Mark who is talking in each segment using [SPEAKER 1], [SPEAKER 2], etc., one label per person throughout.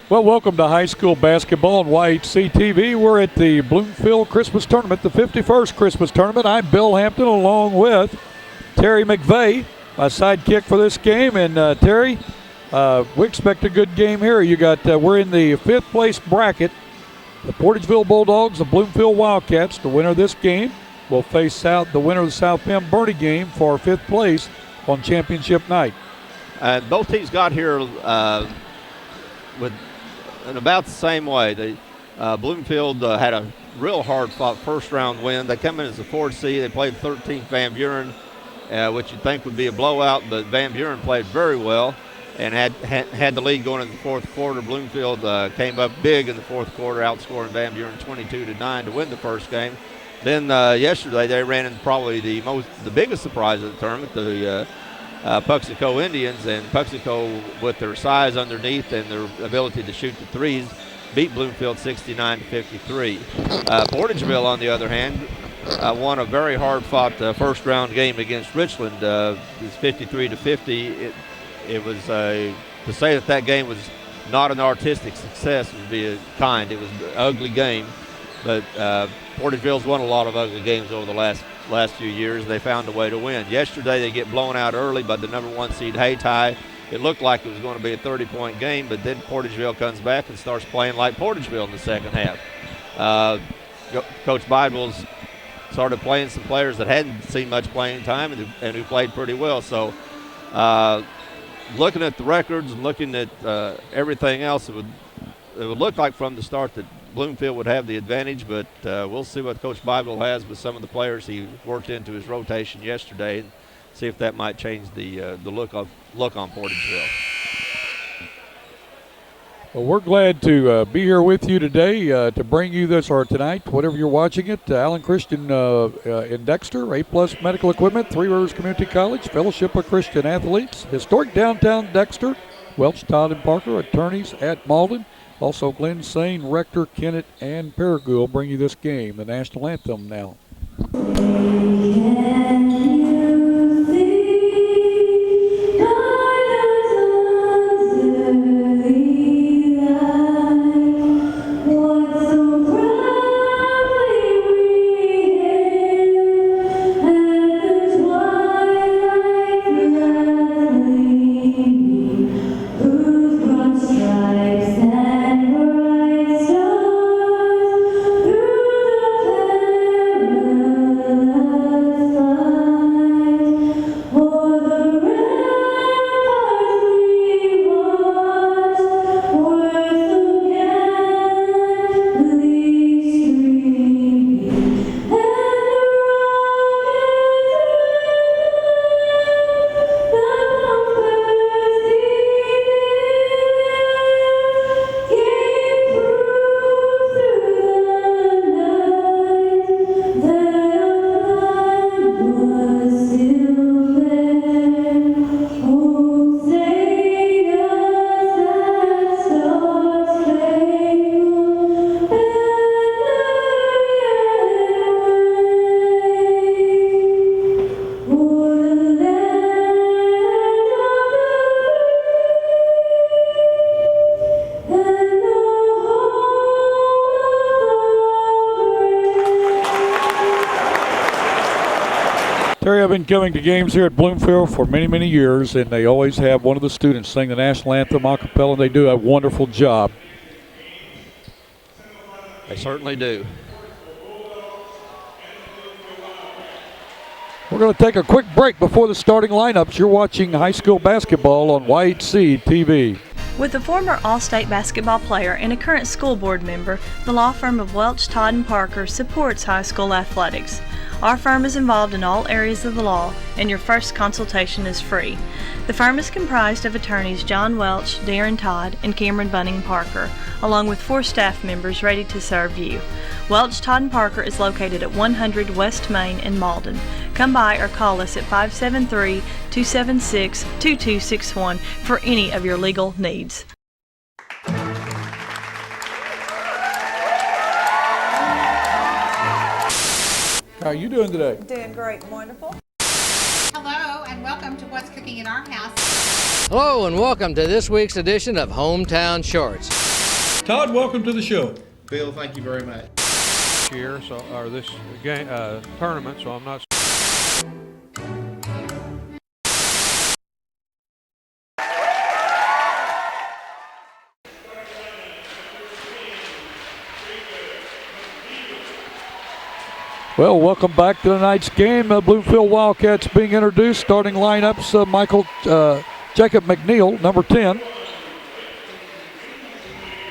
[SPEAKER 1] Well, welcome to high school basketball on YHC TV. We're at the Bloomfield Christmas Tournament, the 51st Christmas Tournament. I'm Bill Hampton along with Terry McVeigh, my sidekick for this game. And Terry, we expect a good game here. We're in the fifth place bracket. The Portageville Bulldogs, the Bloomfield Wildcats. The winner of this game will face out the winner of the South Bend Bernie game for fifth place on championship night.
[SPEAKER 2] Both teams got here in about the same way. Bloomfield had a real hard-fought first-round win. They come in as the fourth seed. They played 13th Van Buren, which you'd think would be a blowout, but Van Buren played very well and had the lead going in the fourth quarter. Bloomfield came up big in the fourth quarter, outscoring Van Buren 22-9 to win the first game. Then yesterday they ran into probably the biggest surprise of the tournament, the Puxico Indians, and Puxico, with their size underneath and their ability to shoot the threes, beat Bloomfield 69-53. Portageville, on the other hand, won a very hard-fought first-round game against Richland. It's 53-50. It was to say that game was not an artistic success would be kind. It was an ugly game, but Portageville's won a lot of ugly games over the last few years. They found a way to win. Yesterday they get blown out early by the number one seed Haytai. It looked like it was going to be a 30-point game, but then Portageville comes back and starts playing like Portageville in the second half. Coach Bidwell's started playing some players that hadn't seen much playing time and who played pretty well. So looking at the records and looking at everything else, it would look like from the start that Bloomfield would have the advantage, but we'll see what Coach Bidwell has with some of the players he worked into his rotation yesterday and see if that might change the look on Portageville.
[SPEAKER 1] Well, we're glad to be here with you today to bring you this, or tonight, whatever you're watching it. Allen Christian in Dexter, A-plus medical equipment, Three Rivers Community College, Fellowship of Christian Athletes, historic downtown Dexter, Welch, Todd, and Parker, attorneys at Malden. Also, Glenn Sane, Rector, Kennett, and Paragould bring you this game, the national anthem now. Terry, I've been coming to games here at Bloomfield for many, many years, and they always have one of the students sing the national anthem a cappella, and they do a wonderful job.
[SPEAKER 2] They certainly do.
[SPEAKER 1] We're going to take a quick break before the starting lineups. You're watching high school basketball on YHC TV.
[SPEAKER 3] With a former All-State basketball player and a current school board member, the law firm of Welch, Todd & Parker supports high school athletics. Our firm is involved in all areas of the law, and your first consultation is free. The firm is comprised of attorneys John Welch, Darren Todd, and Cameron Bunning Parker, along with 4 staff members ready to serve you. Welch, Todd & Parker is located at 100 West Main in Malden. Come by or call us at 573-276-2261 for any of your legal needs.
[SPEAKER 1] How are you doing today?
[SPEAKER 4] Doing great, wonderful.
[SPEAKER 5] Hello and welcome to What's Cooking in Our House.
[SPEAKER 6] Hello and welcome to this week's edition of Hometown Shorts.
[SPEAKER 4] Todd, welcome to the show.
[SPEAKER 6] Bill, thank you very much.
[SPEAKER 7] Year, so or this game tournament, so I'm not.
[SPEAKER 1] Well, welcome back to tonight's game. Bloomfield Wildcats being introduced. Starting lineups: Jacob McNeil, number 10.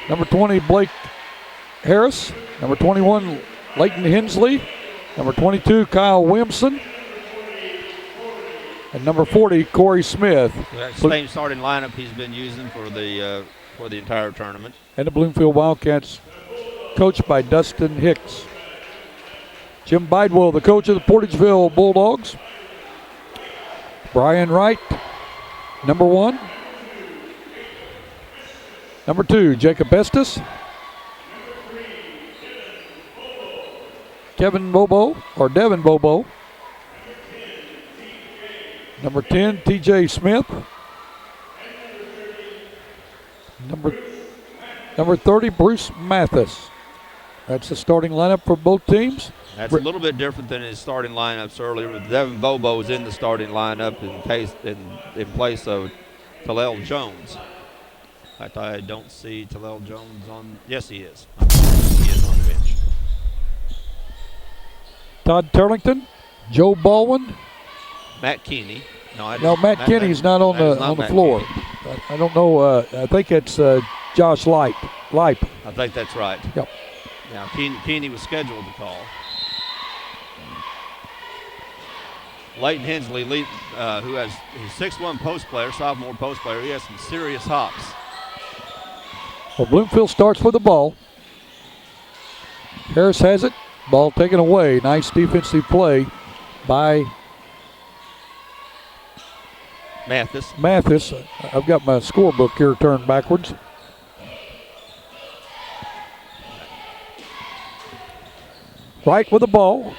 [SPEAKER 1] Number 20, Blake Harris. Number 21, Leighton Hensley. Number 22, Kyle Williamson. And number 40, Corey Smith.
[SPEAKER 2] That's the same starting lineup he's been using for the entire tournament.
[SPEAKER 1] And the Bloomfield Wildcats, coached by Dustin Hicks. Jim Bidewell, the coach of the Portageville Bulldogs. Brian Wright, number 1. Number 2, Jacob Estes. Devin Bobo. Number 10, TJ Smith. Number 30, Bruce Mathis. That's the starting lineup for both teams.
[SPEAKER 2] That's a little bit different than his starting lineups earlier. Devin Bobo was in the starting lineup in place of Talel Jones. In fact, I don't see Talel Jones on. Yes, he is. He is on the bench.
[SPEAKER 1] Todd Turlington, Joe Baldwin.
[SPEAKER 2] Matt Keeney.
[SPEAKER 1] Matt Keeney's not on the floor. I don't know. I think it's Josh Leip.
[SPEAKER 2] I think that's right.
[SPEAKER 1] Yep.
[SPEAKER 2] Now, Keeney was scheduled to call. Leighton Hensley, who has his 6'1" post player, sophomore post player, he has some serious hops.
[SPEAKER 1] Well, Bloomfield starts with the ball. Harris has it. Ball taken away. Nice defensive play by
[SPEAKER 2] Mathis.
[SPEAKER 1] I've got my scorebook here turned backwards. Right with the ball.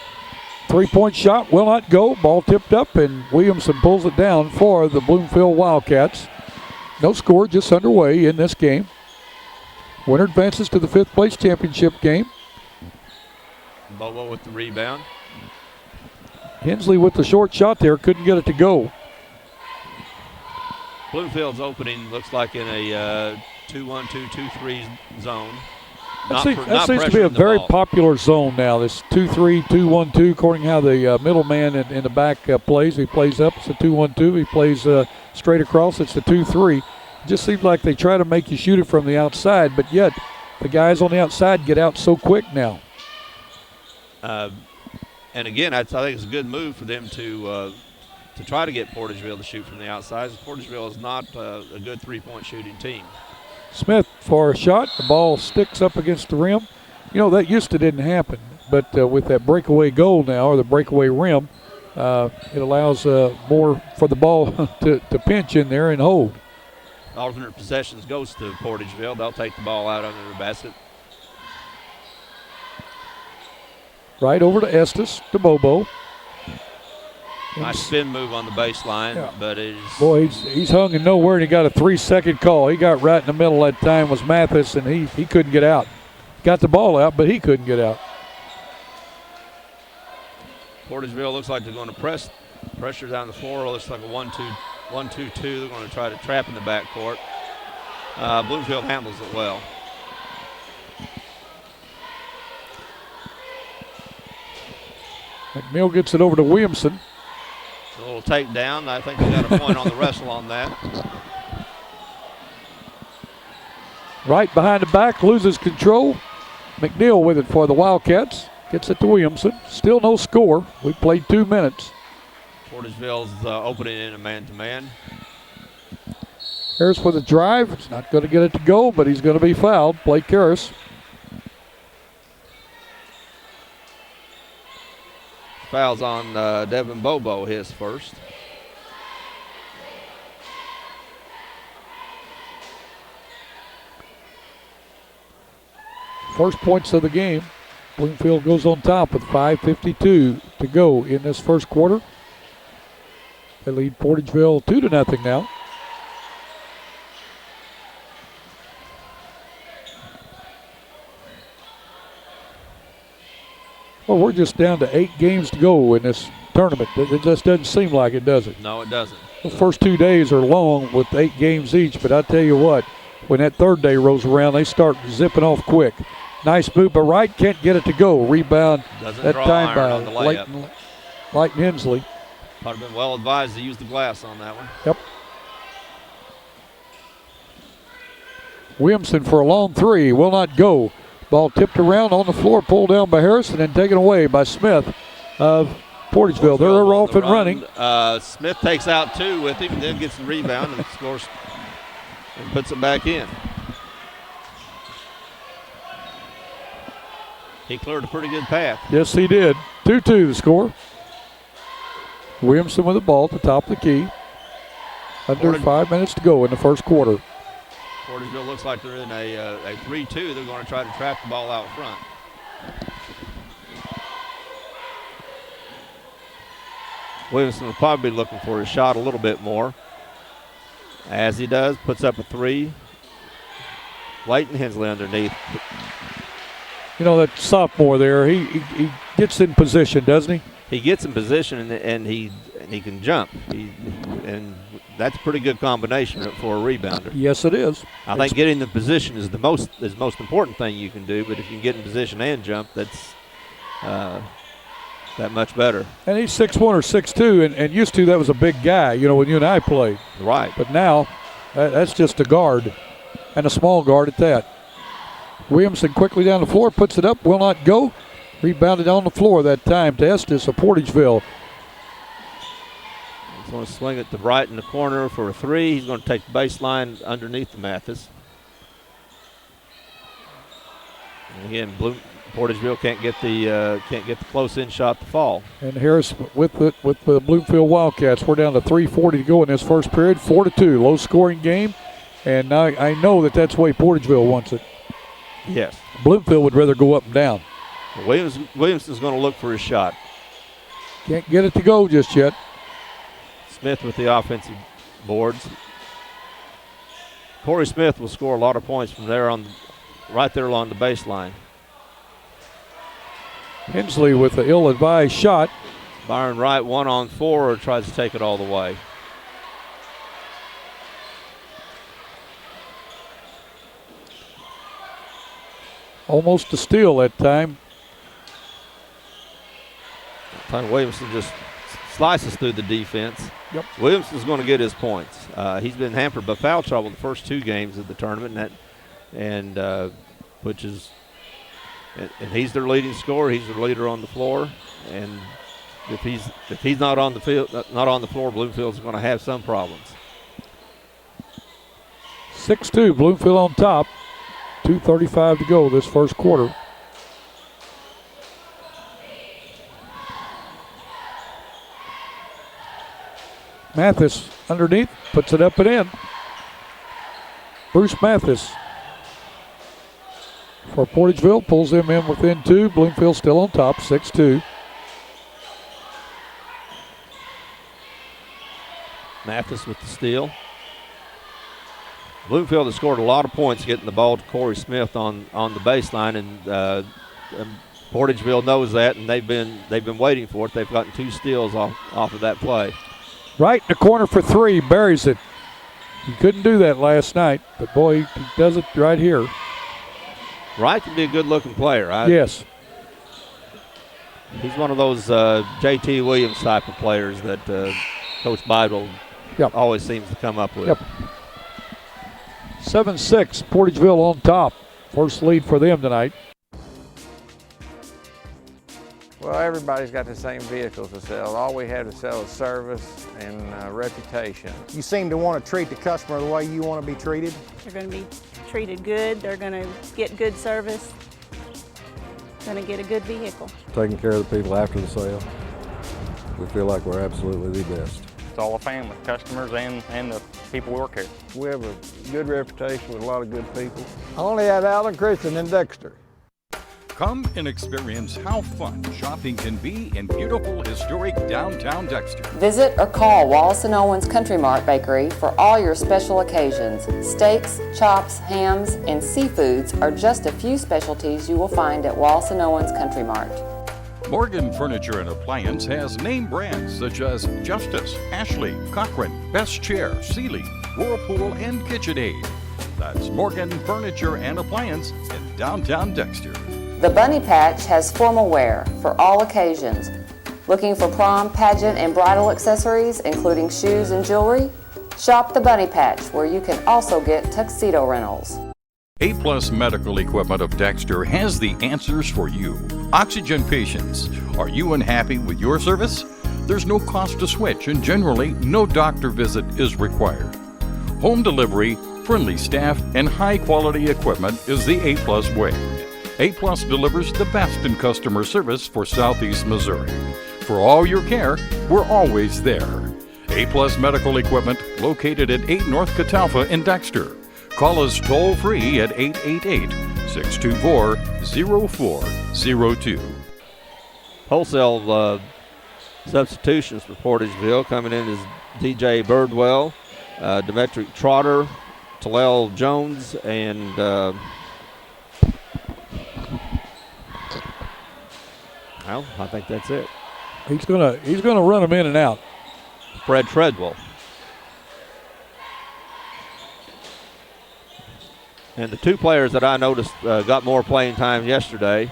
[SPEAKER 1] 3-point shot will not go. Ball tipped up, and Williamson pulls it down for the Bloomfield Wildcats. No score, just underway in this game. Winner advances to the 5th place championship game.
[SPEAKER 2] Bobo with the rebound.
[SPEAKER 1] Hensley with the short shot there, couldn't get it to go.
[SPEAKER 2] Bloomfield's opening looks like in a 2-1-2, 2-3 zone.
[SPEAKER 1] That seems to be a very popular zone now, this 2-3, 2-1-2, according to how the middleman in the back plays. He plays up, it's a 2-1-2. He plays straight across, it's the 2-3. It just seems like they try to make you shoot it from the outside, but yet the guys on the outside get out so quick now.
[SPEAKER 2] And again, I think it's a good move for them to try to get Portageville to shoot from the outside. Portageville is not a good 3-point shooting team.
[SPEAKER 1] Smith for a shot. The ball sticks up against the rim. You know, that used to didn't happen, but with that breakaway goal now, or the breakaway rim, it allows more for the ball to pinch in there and hold.
[SPEAKER 2] Alternate possessions goes to Portageville. They'll take the ball out under the basket.
[SPEAKER 1] Right over to Estes, to Bobo.
[SPEAKER 2] Nice spin move on the baseline,
[SPEAKER 1] yeah.
[SPEAKER 2] But it is...
[SPEAKER 1] Boy, he's hung in nowhere, and he got a 3-second call. He got right in the middle that time was Mathis, and he couldn't get out. Got the ball out, but he couldn't get out.
[SPEAKER 2] Portageville looks like they're going to pressure down the floor. It looks like a 1-2-2. They're going to try to trap in the backcourt. Bloomfield handles it well.
[SPEAKER 1] McNeil gets it over to Williamson.
[SPEAKER 2] A little takedown. I think they got a point on the wrestle on that.
[SPEAKER 1] Right behind the back, loses control. McNeil with it for the Wildcats. Gets it to Williamson. Still no score. We played 2 minutes.
[SPEAKER 2] Portageville's opening in a man-to-man.
[SPEAKER 1] Harris with a drive. It's not going to get it to go, but he's going to be fouled. Blake Harris.
[SPEAKER 2] Fouls on Devin Bobo, his first.
[SPEAKER 1] First points of the game. Bloomfield goes on top with 5:52 to go in this first quarter. They lead Portageville 2-0 now. Well, we're just down to 8 games to go in this tournament. It just doesn't seem like it, does it?
[SPEAKER 2] No, it doesn't.
[SPEAKER 1] The first 2 days are long with 8 games each, but I tell you what, when that third day rolls around, they start zipping off quick. Nice move, but Wright can't get it to go. Rebound
[SPEAKER 2] Doesn't
[SPEAKER 1] that
[SPEAKER 2] draw
[SPEAKER 1] time
[SPEAKER 2] iron on the layup.
[SPEAKER 1] Leighton Hensley.
[SPEAKER 2] Probably been well advised to use the glass on that one.
[SPEAKER 1] Yep. Williamson for a long 3, will not go. Ball tipped around on the floor, pulled down by Harris, and then taken away by Smith of Portageville. They're off and running.
[SPEAKER 2] Smith takes out 2 with him, then gets the rebound and scores and puts it back in. He cleared a pretty good path.
[SPEAKER 1] Yes, he did. 2-2 the score. Williamson with the ball at the top of the key. Under 5 minutes to go in the first quarter.
[SPEAKER 2] Portageville looks like they're in a 3-2. They're going to try to trap the ball out front. Williamson will probably be looking for his shot a little bit more. As he does, puts up a 3. Leighton Hensley underneath.
[SPEAKER 1] You know, that sophomore there, he gets in position, doesn't he?
[SPEAKER 2] He gets in position and he can jump. And that's a pretty good combination for a rebounder.
[SPEAKER 1] Yes, it is.
[SPEAKER 2] I think getting the position is the most important thing you can do. But if you can get in position and jump, that's that much better.
[SPEAKER 1] And he's 6'1 or 6'2, and used to that was a big guy, you know, when you and I played.
[SPEAKER 2] Right.
[SPEAKER 1] But now that's just a guard, and a small guard at that. Williamson quickly down the floor, puts it up, will not go. Rebounded on the floor that time to Estes of Portageville.
[SPEAKER 2] He's going to swing it to Bright in the corner for a 3. He's going to take the baseline underneath the Mathis. And again, Portageville can't get the close in shot to fall.
[SPEAKER 1] And Harris with the Bloomfield Wildcats. We're down to 3:40 to go in this first period. 4-2, low scoring game. And I know that's the way Portageville wants it.
[SPEAKER 2] Yes.
[SPEAKER 1] Bloomfield would rather go up and down.
[SPEAKER 2] Williamson's going to look for his shot.
[SPEAKER 1] Can't get it to go just yet.
[SPEAKER 2] Smith with the offensive boards. Corey Smith will score a lot of points from there right there along the baseline.
[SPEAKER 1] Hensley with the ill-advised shot.
[SPEAKER 2] Byron Wright 1-on-4 tries to take it all the way.
[SPEAKER 1] Almost a steal that time.
[SPEAKER 2] Williamson just slices through the defense.
[SPEAKER 1] Yep.
[SPEAKER 2] Williamson's going to get his points. He's been hampered by foul trouble the first 2 games of the tournament, and he's their leading scorer. He's their leader on the floor, and if he's not on the field, not on the floor, Bloomfield's going to have some problems.
[SPEAKER 1] 6-2, Bloomfield on top. 2:35 to go this first quarter. Mathis underneath, puts it up and in. Bruce Mathis for Portageville, pulls them in within 2. Bloomfield still on top, 6-2.
[SPEAKER 2] Mathis with the steal. Bloomfield has scored a lot of points getting the ball to Corey Smith on the baseline, and Portageville knows that, and they've been waiting for it. They've gotten 2 steals off of that play.
[SPEAKER 1] Right in the corner for 3, buries it. He couldn't do that last night, but boy, he does it right here.
[SPEAKER 2] Wright can be a good-looking player.
[SPEAKER 1] Yes.
[SPEAKER 2] He's one of those J.T. Williams type of players that Coach Bidwell always seems to come up with.
[SPEAKER 1] Yep. 7-6, Portageville on top. First lead for them tonight.
[SPEAKER 4] Well, everybody's got the same vehicles to sell. All we have to sell is service and reputation.
[SPEAKER 6] You seem to want to treat the customer the way you want to be treated.
[SPEAKER 8] They're going to be treated good. They're going to get good service. Going to get a good vehicle.
[SPEAKER 9] Taking care of the people after the sale. We feel like we're absolutely the best.
[SPEAKER 10] It's all a family, customers and the people who work here.
[SPEAKER 4] We have a good reputation with a lot of good people.
[SPEAKER 6] I only have Allen, Christian, and Dexter.
[SPEAKER 11] Come and experience how fun shopping can be in beautiful, historic downtown Dexter.
[SPEAKER 12] Visit or call Wallace & Owens Country Mart Bakery for all your special occasions. Steaks, chops, hams, and seafoods are just a few specialties you will find at Wallace & Owens Country Mart.
[SPEAKER 11] Morgan Furniture and Appliance has name brands such as Justice, Ashley, Cochrane, Best Chair, Sealy, Whirlpool, and KitchenAid. That's Morgan Furniture and Appliance in downtown Dexter.
[SPEAKER 12] The Bunny Patch has formal wear for all occasions. Looking for prom, pageant, and bridal accessories, including shoes and jewelry? Shop the Bunny Patch, where you can also get tuxedo rentals.
[SPEAKER 11] A-Plus Medical Equipment of Dexter has the answers for you. Oxygen patients, are you unhappy with your service? There's no cost to switch, and generally, no doctor visit is required. Home delivery, friendly staff, and high-quality equipment is the A-Plus way. A-Plus delivers the best in customer service for Southeast Missouri. For all your care, we're always there. A-Plus Medical Equipment, located at 8 North Catalpa in Dexter. Call us toll-free at 888-624-0402.
[SPEAKER 2] Wholesale substitutions for Portageville. Coming in is DJ Birdwell, Demetric Trotter, Talel Jones, and well, I think that's it.
[SPEAKER 1] He's gonna run them in and out.
[SPEAKER 2] Fred Treadwell. And the two players that I noticed got more playing time yesterday.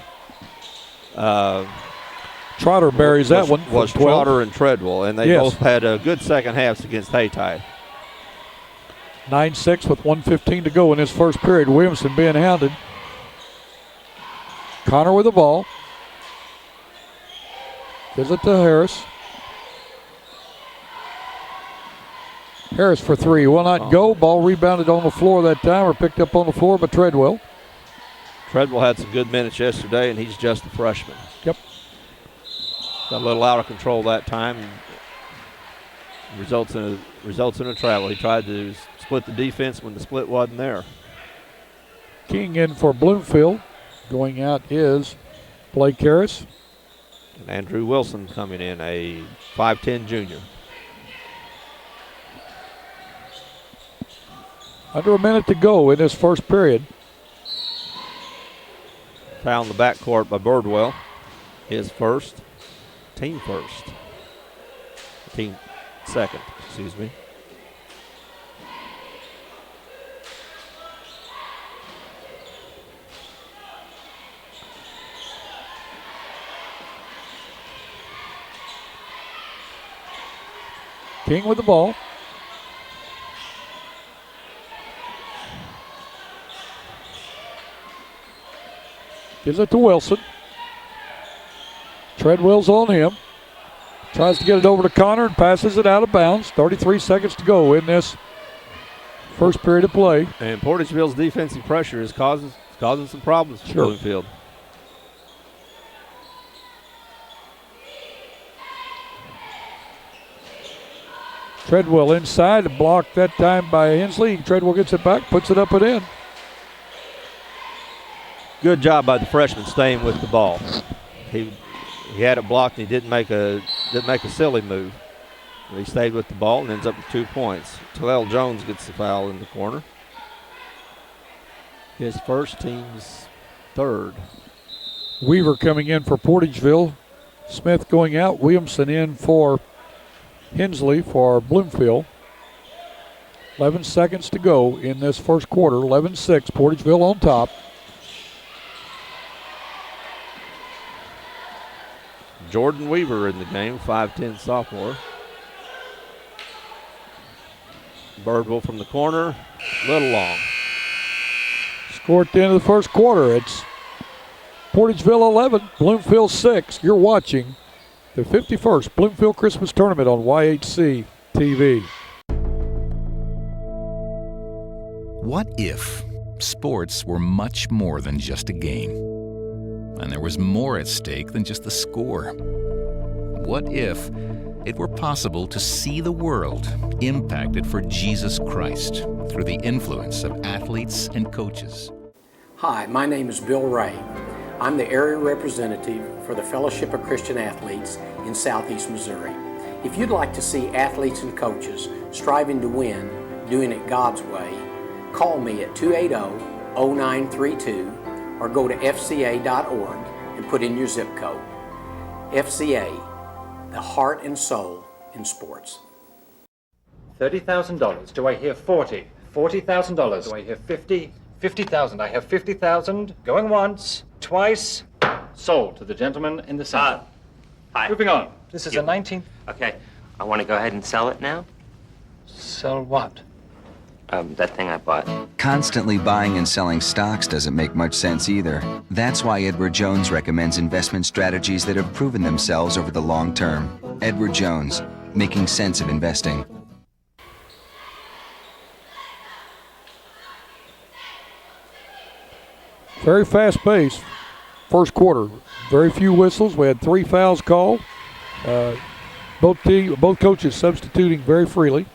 [SPEAKER 1] Trotter buries that one.
[SPEAKER 2] Was Trotter and Treadwell, and they both had good second halves against Hayti.
[SPEAKER 1] 9-6 with 1:15 to go in this first period. Williamson being hounded. Connor with the ball. Gives it to Harris. Harris for three. Will not go. Ball rebounded on the floor that time, or picked up on the floor by Treadwell.
[SPEAKER 2] Treadwell had some good minutes yesterday, and he's just a freshman.
[SPEAKER 1] Yep.
[SPEAKER 2] Got a little out of control that time. Results in a travel. He tried to split the defense when the split wasn't there.
[SPEAKER 1] Keying in for Bloomfield. Going out is Blake Harris.
[SPEAKER 2] And Andrew Wilson coming in, a 5'10 junior.
[SPEAKER 1] Under a minute to go in this first period.
[SPEAKER 2] Foul in the backcourt by Birdwell. His first. Team first. Team second, excuse me.
[SPEAKER 1] King with the ball. Gives it to Wilson. Treadwell's on him. Tries to get it over to Connor and passes it out of bounds. 33 seconds to go in this first period of play.
[SPEAKER 2] And Portageville's defensive pressure is causing some problems for Bloomfield.
[SPEAKER 1] Treadwell inside, blocked that time by Hensley. Treadwell gets it back, puts it up and in.
[SPEAKER 2] Good job by the freshman staying with the ball. He had it blocked and he didn't make a silly move. He stayed with the ball and ends up with 2 points. Talel Jones gets the foul in the corner. His first, team's third.
[SPEAKER 1] Weaver coming in for Portageville. Smith going out. Williamson in for Hensley for Bloomfield. 11 seconds to go in this first quarter. 11-6. Portageville on top.
[SPEAKER 2] Jordan Weaver in the game, 5'10 sophomore. Birdwell from the corner, a little long.
[SPEAKER 1] Score at the end of the first quarter. It's Portageville 11, Bloomfield 6. You're watching the 51st Bloomfield Christmas Tournament on YHC TV.
[SPEAKER 13] What if sports were much more than just a game? And there was more at stake than just the score? What if it were possible to see the world impacted for Jesus Christ through the influence of athletes and coaches?
[SPEAKER 14] Hi, my name is Bill Ray. I'm the area representative for the Fellowship of Christian Athletes in Southeast Missouri. If you'd like to see athletes and coaches striving to win, doing it God's way, call me at 280-0932 or go to fca.org and put in your zip code. FCA, the heart and soul in sports.
[SPEAKER 15] $30,000. Do I hear 40? $40,000. Do I hear 50? 50,000. I have 50,000. Going once, twice. Sold to the gentleman in the center.
[SPEAKER 16] Hi.
[SPEAKER 15] Moving on. This is a 19th.
[SPEAKER 16] Okay, I want to go ahead and sell it now.
[SPEAKER 15] Sell what?
[SPEAKER 16] That thing I bought.
[SPEAKER 17] Constantly buying and selling stocks doesn't make much sense either. That's why Edward Jones recommends investment strategies that have proven themselves over the long term. Edward Jones, making sense of investing.
[SPEAKER 1] Very fast pace. First quarter, very few whistles. We had 3 fouls called. Both coaches substituting very freely.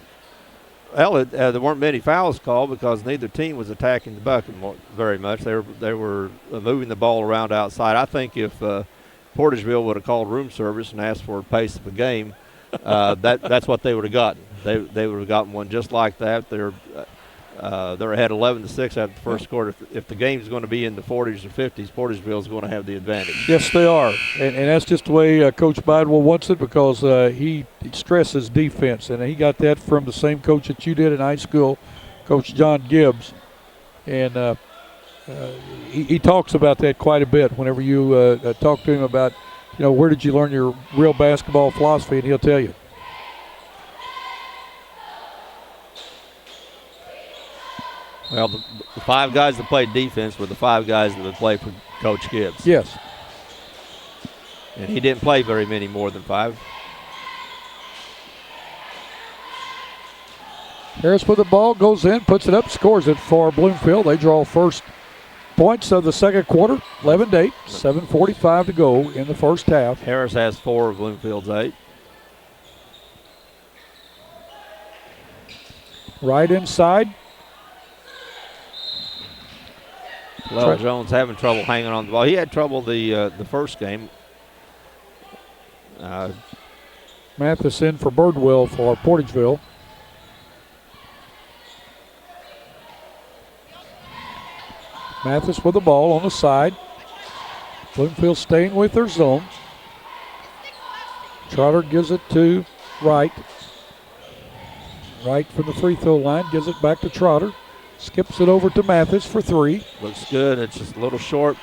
[SPEAKER 2] Well, there weren't many fouls called because neither team was attacking the bucket very much. They were moving the ball around outside. I think if Portageville would have called room service and asked for a pace of a game, that's what they would have gotten. They would have gotten one just like that. They're ahead 11-6 after the first quarter. If the game's going to be in the 40s or 50s, Portageville's going to have the advantage.
[SPEAKER 1] Yes, they are. And that's just the way Coach Bidwell wants it because he stresses defense. And he got that from the same coach that you did in high school, Coach John Gibbs. And he talks about that quite a bit whenever you talk to him about, where did you learn your real basketball philosophy, and he'll tell you.
[SPEAKER 2] Well, the 5 guys that played defense were the 5 guys that would play for Coach Gibbs.
[SPEAKER 1] Yes.
[SPEAKER 2] And he didn't play very many more than 5.
[SPEAKER 1] Harris with the ball, goes in, puts it up, scores it for Bloomfield. They draw first points of the second quarter, 11-8, 7:45 to go in the first half.
[SPEAKER 2] Harris has 4 of Bloomfield's 8.
[SPEAKER 1] Right inside.
[SPEAKER 2] Lowell Jones having trouble hanging on the ball. He had trouble the first game.
[SPEAKER 1] Mathis in for Birdwell for Portageville. Mathis with the ball on the side. Bloomfield staying with their zone. Trotter gives it to Wright. Wright from the free throw line gives it back to Trotter. Skips it over to Mathis for 3.
[SPEAKER 2] Looks good. It's just a little short.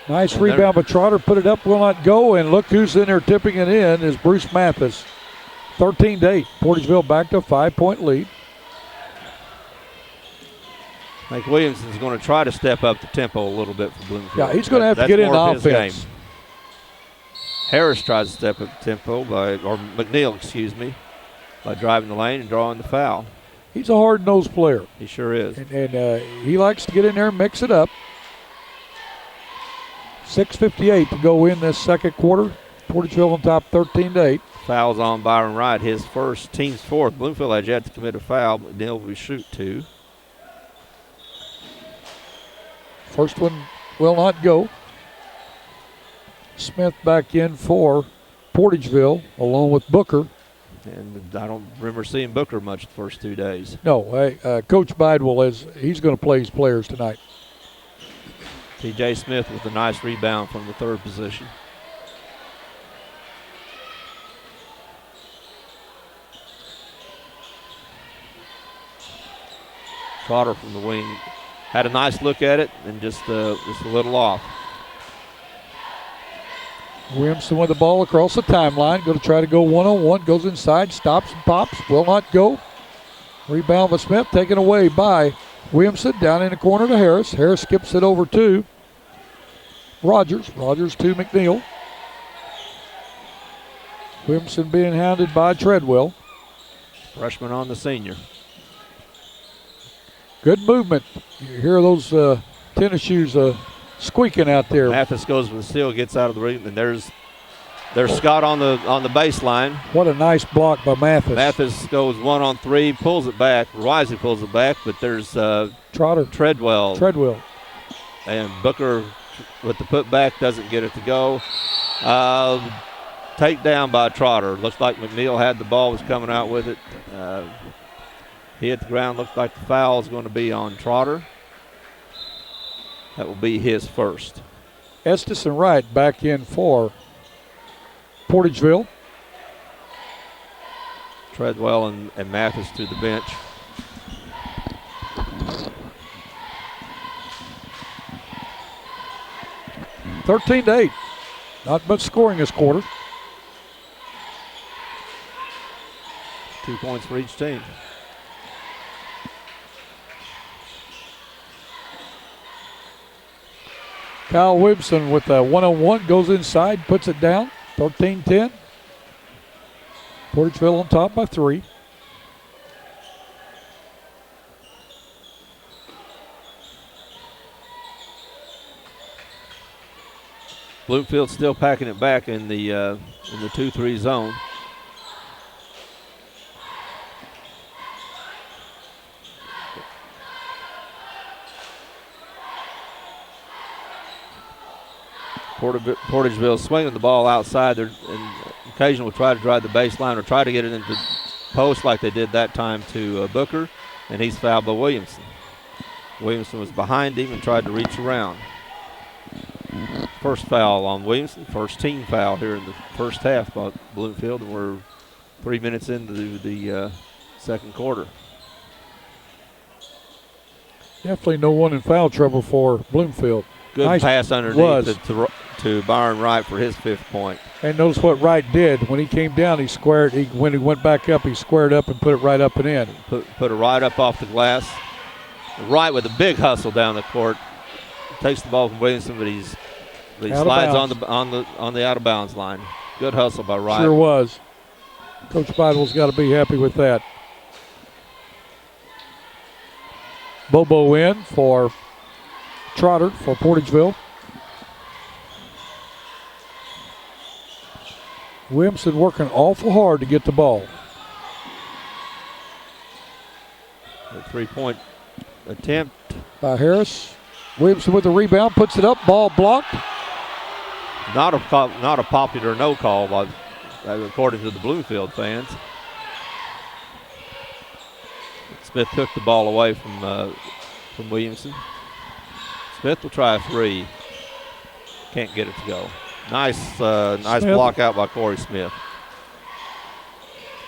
[SPEAKER 1] Nice rebound, but Trotter put it up, will not go. And look who's in there tipping it in is Bruce Mathis. 13-8. Portageville back to a 5-point lead.
[SPEAKER 2] I think Williamson's going to try to step up the tempo a little bit for Bloomfield.
[SPEAKER 1] Yeah, he's going to have to get in offense.
[SPEAKER 2] Harris tries to step up the tempo or McNeil, by driving the lane and drawing the foul.
[SPEAKER 1] He's a hard-nosed player.
[SPEAKER 2] He sure is.
[SPEAKER 1] And he likes to get in there and mix it up. 6:58 to go in this second quarter. Portageville on top 13-8.
[SPEAKER 2] Fouls on Byron Wright, his first, team's 4th. Bloomfield had yet to commit a foul. McNeil will shoot 2.
[SPEAKER 1] First one will not go. Smith back in for Portageville along with Booker.
[SPEAKER 2] And I don't remember seeing Booker much the first 2 days.
[SPEAKER 1] No, Coach Bidwell he's going to play his players tonight.
[SPEAKER 2] T.J. Smith with a nice rebound from the 3rd position. Trotter from the wing had a nice look at it and just a little off.
[SPEAKER 1] Williamson with the ball across the timeline. Going to try to go one-on-one. Goes inside, stops and pops. Will not go. Rebound by Smith, taken away by Williamson. Down in the corner to Harris. Harris skips it over to Rogers. Rogers to McNeil. Williamson being hounded by Treadwell.
[SPEAKER 2] Freshman on the senior.
[SPEAKER 1] Good movement. You hear those tennis shoes squeaking out there.
[SPEAKER 2] Mathis goes with the steal, gets out of the ring, and there's Scott on the baseline.
[SPEAKER 1] What a nice block by Mathis.
[SPEAKER 2] Mathis goes 1-on-3, pulls it back. Wisely pulls it back, but there's
[SPEAKER 1] Trotter.
[SPEAKER 2] Treadwell. And Booker with the putback doesn't get it to go. Takedown by Trotter. Looks like McNeil had the ball, was coming out with it. He hit the ground. Looks like the foul is going to be on Trotter. That will be his first.
[SPEAKER 1] Estes and Wright back in for Portageville.
[SPEAKER 2] Treadwell and Mathis to the bench.
[SPEAKER 1] (13-8). Not much scoring this quarter.
[SPEAKER 2] 2 points for each team.
[SPEAKER 1] Kyle Williamson with a one-on-one goes inside, puts it down. 13-10. Portageville on top by 3.
[SPEAKER 2] Bloomfield still packing it back in the 2-3 zone. Portageville swinging the ball outside there, and occasionally will try to drive the baseline or try to get it into post like they did that time to Booker, and he's fouled by Williamson. Williamson was behind him and tried to reach around. First foul on Williamson, first team foul here in the first half by Bloomfield, and we're 3 minutes into the second quarter.
[SPEAKER 1] Definitely no one in foul trouble for Bloomfield.
[SPEAKER 2] Good
[SPEAKER 1] nice
[SPEAKER 2] pass underneath to Byron Wright for his 5th point.
[SPEAKER 1] And notice what Wright did. When he came down, when he went back up, he squared up and put it right up and in.
[SPEAKER 2] Put it right up off the glass. Wright with a big hustle down the court. Takes the ball from Williamson, but he slides on the out of bounds line. Good hustle by Wright.
[SPEAKER 1] Sure was. Coach Bidwell's got to be happy with that. Bobo in for Trotter for Portageville. Williamson working awful hard to get the ball.
[SPEAKER 2] A 3-point attempt
[SPEAKER 1] by Harris. Williamson with the rebound, puts it up, ball blocked.
[SPEAKER 2] Not a popular no call, according to the Bloomfield fans. Smith took the ball away from Williamson. Smith will try a 3. Can't get it to go. Nice block out by Corey Smith.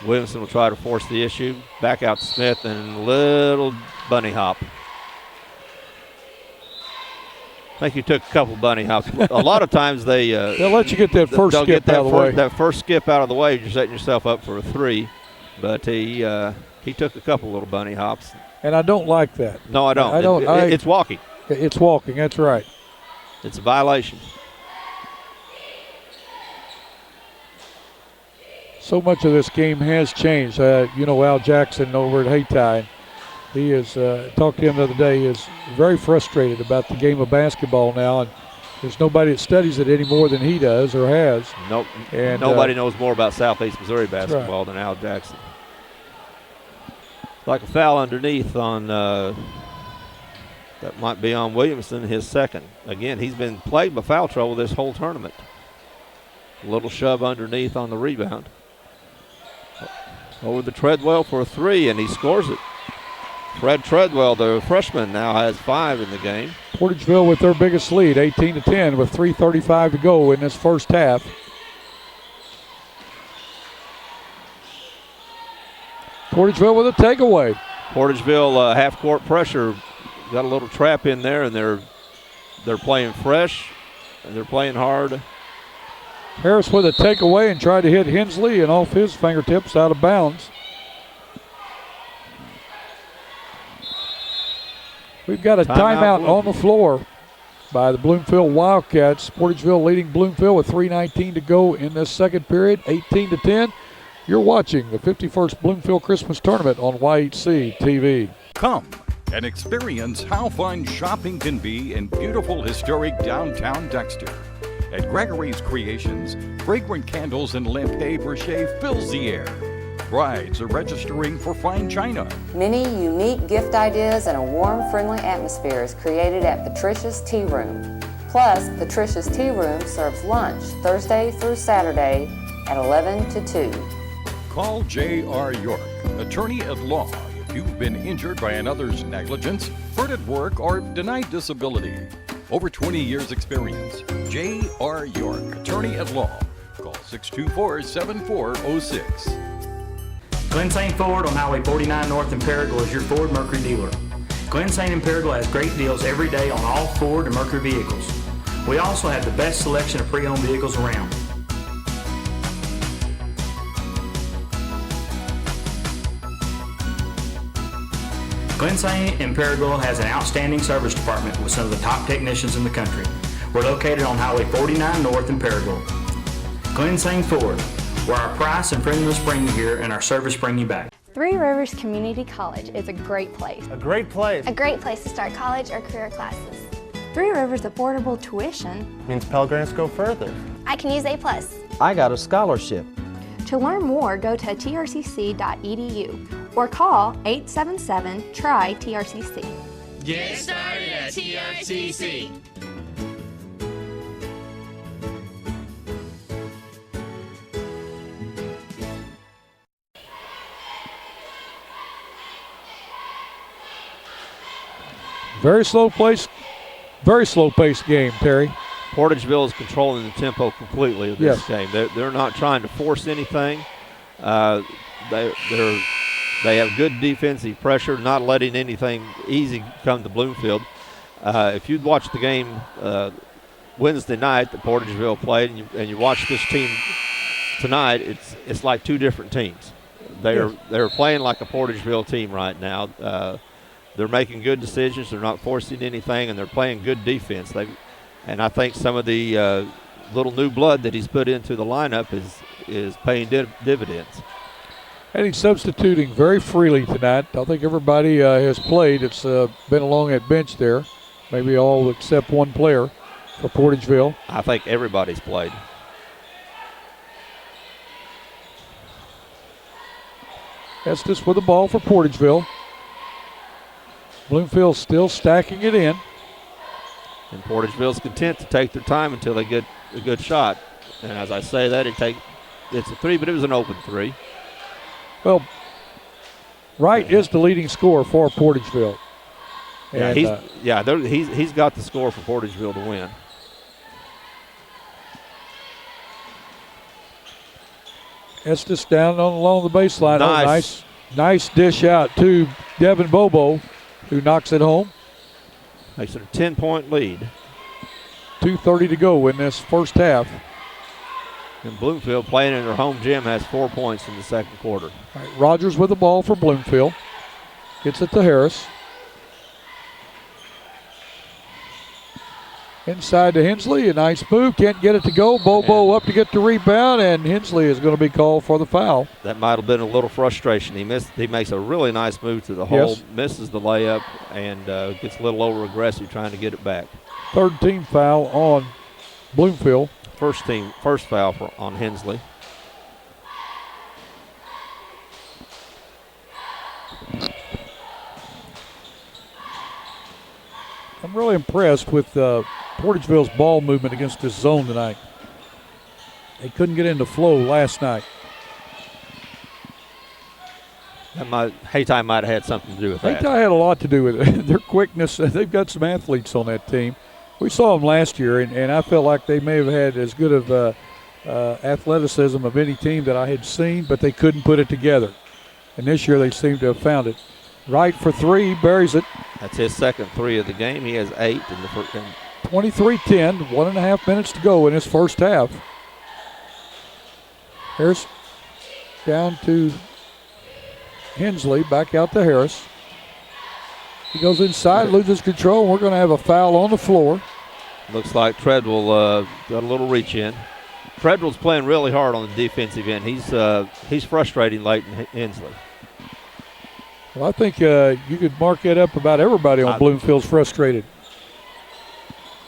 [SPEAKER 2] Williamson will try to force the issue. Back out to Smith and a little bunny hop. I think he took a couple bunny hops. A lot of times they'll
[SPEAKER 1] let you get that first skip out of the way.
[SPEAKER 2] That first skip out of the way, you're setting yourself up for a 3. But he took a couple little bunny hops.
[SPEAKER 1] And I don't like that.
[SPEAKER 2] No, I don't. It's walking.
[SPEAKER 1] It's walking, that's right.
[SPEAKER 2] It's a violation.
[SPEAKER 1] So much of this game has changed. Al Jackson over at Haytie, he is, talked to him the other day, he is very frustrated about the game of basketball now. And there's nobody that studies it any more than he does or has.
[SPEAKER 2] Nope. And nobody knows more about Southeast Missouri basketball than Al Jackson. Like a foul underneath on that might be on Williamson, his 2nd. Again, he's been plagued by foul trouble this whole tournament. A little shove underneath on the rebound. Over the Treadwell for a 3, and he scores it. Fred Treadwell, the freshman, now has 5 in the game.
[SPEAKER 1] Portageville with their biggest lead, 18-10, with 3:35 to go in this first half. Portageville with a takeaway.
[SPEAKER 2] Portageville half-court pressure, got a little trap in there, and they're playing fresh, and they're playing hard.
[SPEAKER 1] Harris with a takeaway and tried to hit Hensley, and off his fingertips out of bounds. We've got a timeout on the floor by the Bloomfield Wildcats. Portageville leading Bloomfield with 3:19 to go in this second period, 18-10. You're watching the 51st Bloomfield Christmas Tournament on YHC TV.
[SPEAKER 11] Come and experience how fun shopping can be in beautiful historic downtown Dexter. At Gregory's Creations, fragrant candles and lampe brochet fills the air. Brides are registering for fine china.
[SPEAKER 12] Many unique gift ideas and a warm, friendly atmosphere is created at Patricia's Tea Room. Plus, Patricia's Tea Room serves lunch Thursday through Saturday at 11 to 2.
[SPEAKER 11] Call J.R. York, attorney at law, if you've been injured by another's negligence, hurt at work, or denied disability. Over 20 years experience. J.R. York, attorney at law. Call 624-7406.
[SPEAKER 15] Glenn St. Ford on Highway 49 North in Paragould is your Ford Mercury dealer. Glenn St. in Paragould has great deals every day on all Ford and Mercury vehicles. We also have the best selection of pre-owned vehicles around. Glenn St. in Paragould has an outstanding service department with some of the top technicians in the country. We're located on Highway 49 North in Paragould. Glenn St. Ford, where our price and friendliness bring you here and our service bring you back.
[SPEAKER 18] Three Rivers Community College is a great place.
[SPEAKER 19] A great place.
[SPEAKER 18] A great place to start college or career classes. Three Rivers affordable tuition
[SPEAKER 19] means Pell Grants go further.
[SPEAKER 18] I can use A+.
[SPEAKER 19] I got a scholarship.
[SPEAKER 18] To learn more, go to trcc.edu or call 877-TRY-TRCC.
[SPEAKER 20] Get started at TRCC.
[SPEAKER 1] Very slow paced game, Terry.
[SPEAKER 2] Portageville is controlling the tempo completely of this game. They're not trying to force anything. They have good defensive pressure, not letting anything easy come to Bloomfield. If you'd watched the game Wednesday night that Portageville played, and you watch this team tonight, it's like two different teams. They're playing like a Portageville team right now. They're making good decisions. They're not forcing anything, and they're playing good defense. And I think some of the little new blood that he's put into the lineup is paying dividends.
[SPEAKER 1] And he's substituting very freely tonight. I think everybody has played. It's been along that bench there, maybe all except one player for Portageville.
[SPEAKER 2] I think everybody's played.
[SPEAKER 1] Estes with the ball for Portageville. Bloomfield still stacking it in.
[SPEAKER 2] And Portageville's content to take their time until they get a good shot. And as I say that, it's a three, but it was an open three.
[SPEAKER 1] Well, Wright is the leading scorer for Portageville. And,
[SPEAKER 2] he's got the score for Portageville to win.
[SPEAKER 1] Estes down along the baseline.
[SPEAKER 2] Nice.
[SPEAKER 1] Nice dish out to Devin Bobo, who knocks it home.
[SPEAKER 2] Makes it a 10-point lead.
[SPEAKER 1] 2:30 to go in this first half.
[SPEAKER 2] And Bloomfield, playing in their home gym, has 4 points in the second quarter.
[SPEAKER 1] All right, Rogers with the ball for Bloomfield. Gets it to Harris. Inside to Hensley, a nice move. Can't get it to go. Bobo up to get the rebound, and Hensley is going to be called for the foul.
[SPEAKER 2] That might have been a little frustration. He makes a really nice move to the hole, misses the layup, and gets a little over-aggressive trying to get it back.
[SPEAKER 1] Third team foul on Bloomfield.
[SPEAKER 2] First foul on Hensley.
[SPEAKER 1] I'm really impressed with Portageville's ball movement against this zone tonight. They couldn't get into flow last night.
[SPEAKER 2] Hayti might have had something to do with that.
[SPEAKER 1] Hayti had a lot to do with it. Their quickness, they've got some athletes on that team. We saw them last year, and I felt like they may have had as good of athleticism of any team that I had seen, but they couldn't put it together. And this year they seem to have found it. Wright for three, buries it.
[SPEAKER 2] That's his second three of the game. He has 8 in the first game.
[SPEAKER 1] 23-10, 1.5 minutes to go in his first half. Harris down to Hensley, back out to Harris. He goes inside, loses control, and we're going to have a foul on the floor.
[SPEAKER 2] Looks like Treadwell got a little reach in. Treadwell's playing really hard on the defensive end. He's frustrating Leighton Hensley.
[SPEAKER 1] Well, I think you could mark that up about everybody on Bloomfield's frustrated.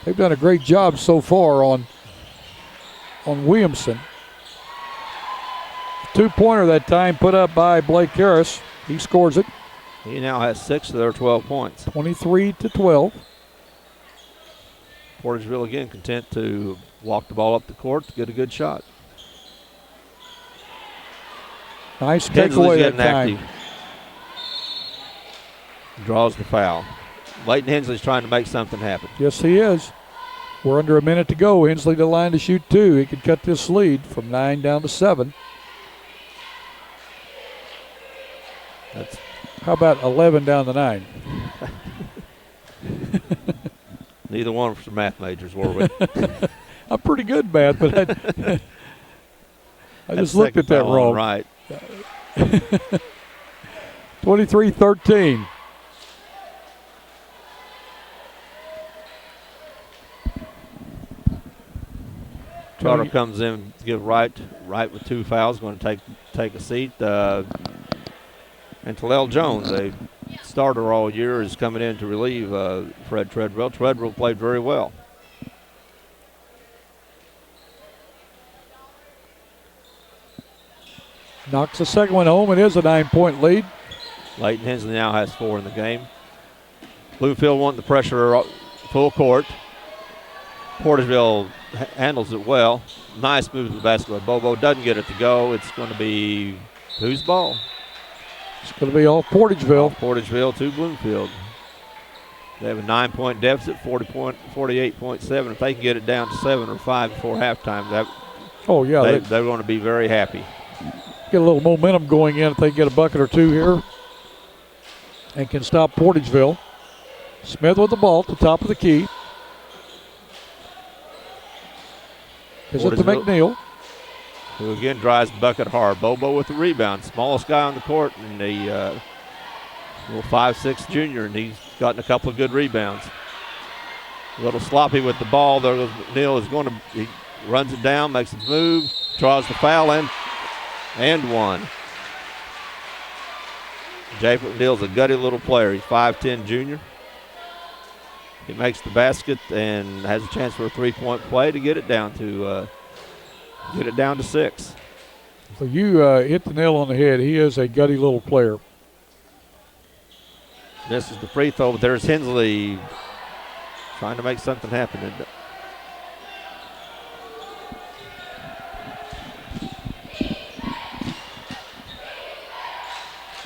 [SPEAKER 1] They've done a great job so far on Williamson. Two-pointer that time put up by Blake Harris. He scores it.
[SPEAKER 2] He now has 6 of their 12 points.
[SPEAKER 1] 23-12.
[SPEAKER 2] Portageville again content to walk the ball up the court to get a good shot.
[SPEAKER 1] Nice takeaway that time.
[SPEAKER 2] Active. Draws the foul. Leighton Hensley's trying to make something happen.
[SPEAKER 1] Yes, he is. We're under a minute to go. Hensley to the line to shoot 2. He could cut this lead from 9 down to 7. How about 11 down to 9?
[SPEAKER 2] Neither one of us are math majors, were we?
[SPEAKER 1] I'm pretty good at math, but I just looked at that wrong.
[SPEAKER 2] Right.
[SPEAKER 1] 23-13.
[SPEAKER 2] Trotter comes in, give right with 2 fouls, going to take a seat. And Talell Jones, a starter all year, is coming in to relieve Fred Treadwell. Treadwell played very well.
[SPEAKER 1] Knocks the second one home. It is a 9-point lead.
[SPEAKER 2] Leighton Hensley now has 4 in the game. Bloomfield wanting the pressure full court. Portageville handles it well. Nice move to the basket. Bobo doesn't get it to go. It's going to be whose ball?
[SPEAKER 1] It's going to be all Portageville.
[SPEAKER 2] Portageville to Bloomfield. They have a 9-point deficit, 48.7. If they can get it down to 7 or 5 before halftime, they're going to be very happy.
[SPEAKER 1] Get a little momentum going in if they get a bucket or 2 here and can stop Portageville. Smith with the ball at the top of the key. Is it to McNeil?
[SPEAKER 2] Who again drives the bucket hard. Bobo with the rebound. Smallest guy on the court, and the little 5'6" junior, and he's gotten a couple of good rebounds. A little sloppy with the ball. There goes McNeil. He runs it down, makes a move, draws the foul in, and one. Jay McNeil's a gutty little player. He's 5'10" junior. He makes the basket and has a chance for a 3-point play to get it down to 6.
[SPEAKER 1] So you hit the nail on the head. He is a gutty little player.
[SPEAKER 2] Misses the free throw, but there's Hensley trying to make something happen.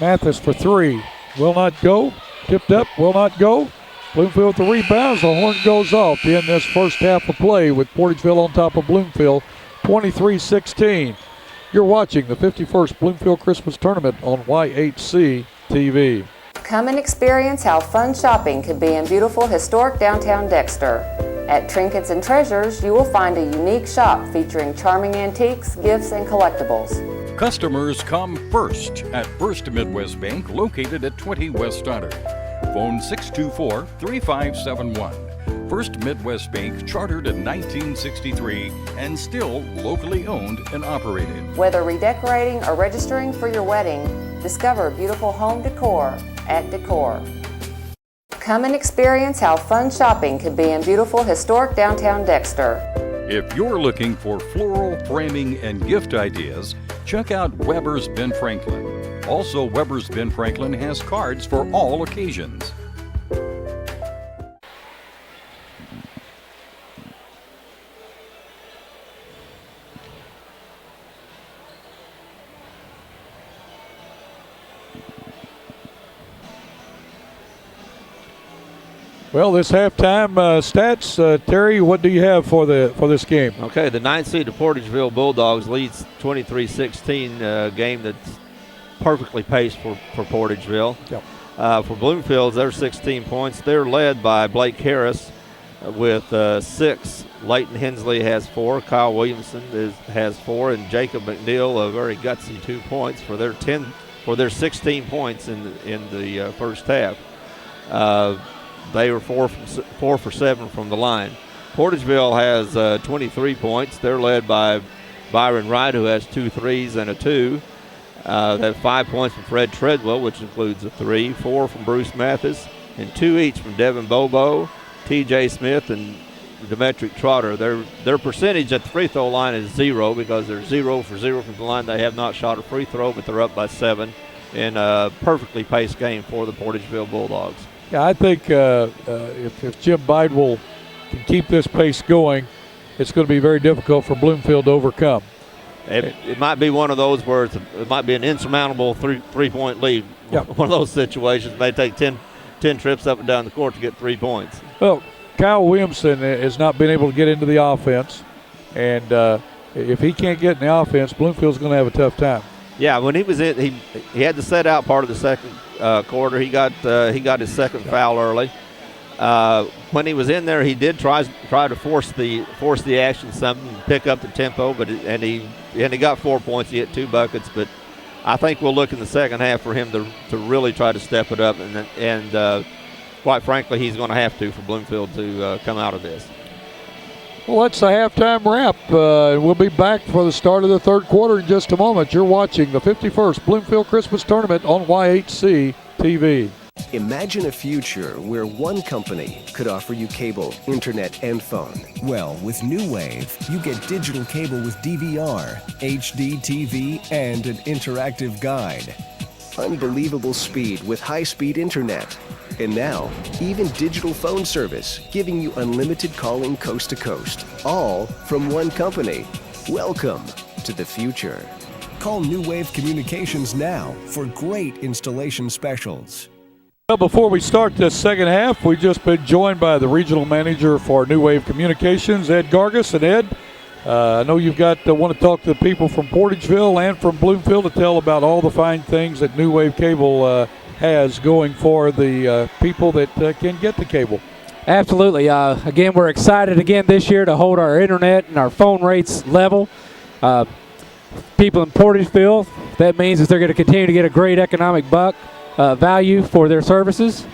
[SPEAKER 1] Mathis for 3. Will not go. Tipped up, will not go. Bloomfield with the rebounds. The horn goes off to end this first half of play with Portageville on top of Bloomfield, 23-16. You're watching the 51st Bloomfield Christmas Tournament on YHC TV.
[SPEAKER 12] Come and experience how fun shopping can be in beautiful historic downtown Dexter. At Trinkets and Treasures, you will find a unique shop featuring charming antiques, gifts, and collectibles.
[SPEAKER 11] Customers come first at First Midwest Bank, located at 20 West Stoddard. Phone 624-3571. First Midwest Bank, chartered in 1963 and still locally owned and operated.
[SPEAKER 12] Whether redecorating or registering for your wedding, discover beautiful home decor at Decor. Come and experience how fun shopping can be in beautiful historic downtown Dexter.
[SPEAKER 11] If you're looking for floral framing and gift ideas, check out Weber's Ben Franklin. Also, Weber's Ben Franklin has cards for all occasions.
[SPEAKER 1] Well, this halftime stats, Terry, what do you have for this game?
[SPEAKER 2] Okay, the 9th seed, the Portageville Bulldogs, leads 23-16, game that's perfectly paced for Portageville.
[SPEAKER 1] Yep.
[SPEAKER 2] For Bloomfield, they're 16 points. They're led by Blake Harris with 6. Leighton Hensley has 4. Kyle Williamson has 4, and Jacob McNeil a very gutsy 2 points for their 16 points in the first half. They were 4 for 7 from the line. Portageville has 23 points. They're led by Byron Wright, who has 2 threes and a 2. They have 5 points from Fred Treadwell, which includes a 3, 4 from Bruce Mathis, and 2 each from Devin Bobo, T.J. Smith, and Demetric Trotter. Their percentage at the free throw line is 0 because they're 0 for 0 from the line. They have not shot a free throw, but they're up by 7 in a perfectly paced game for the Portageville Bulldogs.
[SPEAKER 1] Yeah, I think if Jim Bidewell can keep this pace going, it's going to be very difficult for Bloomfield to overcome.
[SPEAKER 2] It might be one of those where it might be an insurmountable three-point lead.
[SPEAKER 1] Yep.
[SPEAKER 2] One of those situations. It may take 10 trips up and down the court to get 3 points.
[SPEAKER 1] Well, Kyle Williamson has not been able to get into the offense, and if he can't get in the offense, Bloomfield's going to have a tough time.
[SPEAKER 2] Yeah, when he was in, he had to set out part of the second quarter. He got his second foul early. When he was in there, he did try to force the action some and pick up the tempo, but he got 4 points. He hit 2 buckets, but I think we'll look in the second half for him to really try to step it up, and quite frankly, he's going to have to for Bloomfield to come out of this.
[SPEAKER 1] Well, that's a halftime wrap. We'll be back for the start of the third quarter in just a moment. You're watching the 51st Bloomfield Christmas Tournament on YHC TV.
[SPEAKER 21] Imagine a future where one company could offer you cable, internet, and phone. Well, with New Wave, you get digital cable with DVR, HD TV, and an interactive guide. Unbelievable speed with high-speed internet. And now, even digital phone service, giving you unlimited calling coast to coast. All from one company. Welcome to the future. Call New Wave Communications now for great installation specials.
[SPEAKER 1] Well, before we start this second half, we've just been joined by the regional manager for New Wave Communications, Ed Gargis. And Ed, I know you've want to talk to the people from Portageville and from Bloomfield to tell about all the fine things that New Wave Cable has going for the people that can get the cable.
[SPEAKER 22] Absolutely. Again, we're excited again this year to hold our internet and our phone rates level. People in Portageville, that means that they're going to continue to get a great economic value for their services.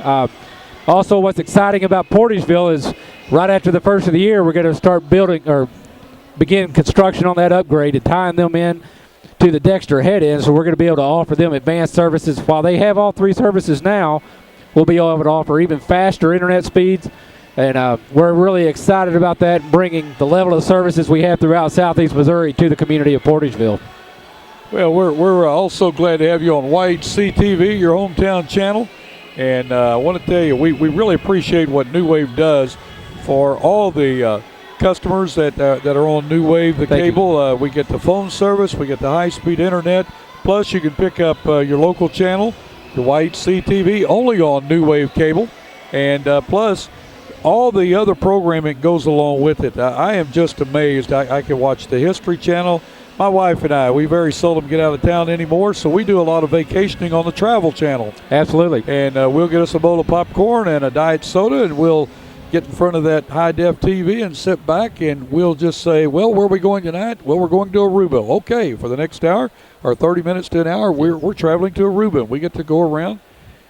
[SPEAKER 22] Also, what's exciting about Portageville is right after the first of the year, we're going to start building or begin construction on that upgrade and tying them in to the Dexter head-end, so we're going to be able to offer them advanced services. While they have all 3 services now, we'll be able to offer even faster internet speeds, and we're really excited about that and bringing the level of services we have throughout southeast Missouri to the community of Portageville.
[SPEAKER 1] Well, we're also glad to have you on YHC TV, your hometown channel, and I want to tell you, we really appreciate what New Wave does for all the customers that are on New Wave, the cable. We get the phone service, we get the high-speed internet, plus you can pick up your local channel, the YHC TV, only on New Wave cable, and plus all the other programming goes along with it. I am just amazed. I can watch the History Channel. My wife and I, we very seldom get out of town anymore, so we do a lot of vacationing on the Travel Channel.
[SPEAKER 22] Absolutely.
[SPEAKER 1] And we'll get us a bowl of popcorn and a diet soda, and we'll get in front of that high-def TV and sit back, and we'll just say, well, where are we going tonight? Well, we're going to Aruba. Okay, for the next hour or 30 minutes to an hour, we're traveling to Aruba. We get to go around,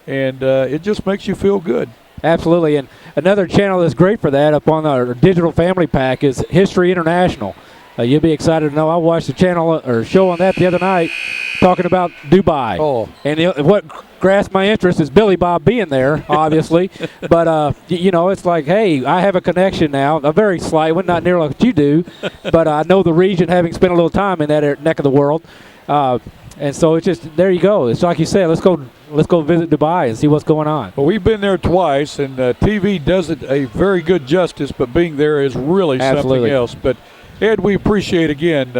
[SPEAKER 1] and it just makes you feel good.
[SPEAKER 22] Absolutely, and another channel that's great for that up on our digital family pack is History International. You'll be excited to know I watched the channel or show on that the other night talking about Dubai.
[SPEAKER 1] Oh.
[SPEAKER 22] And what grasped my interest is Billy Bob being there, obviously. But, it's like, hey, I have a connection now, a very slight one, not nearly like you do. But I know the region, having spent a little time in that neck of the world. And so it's just, there you go. It's like you said, let's go visit Dubai and see what's going on.
[SPEAKER 1] Well, we've been there twice, and TV does it a very good justice, but being there is really something else. But Ed, we appreciate, again,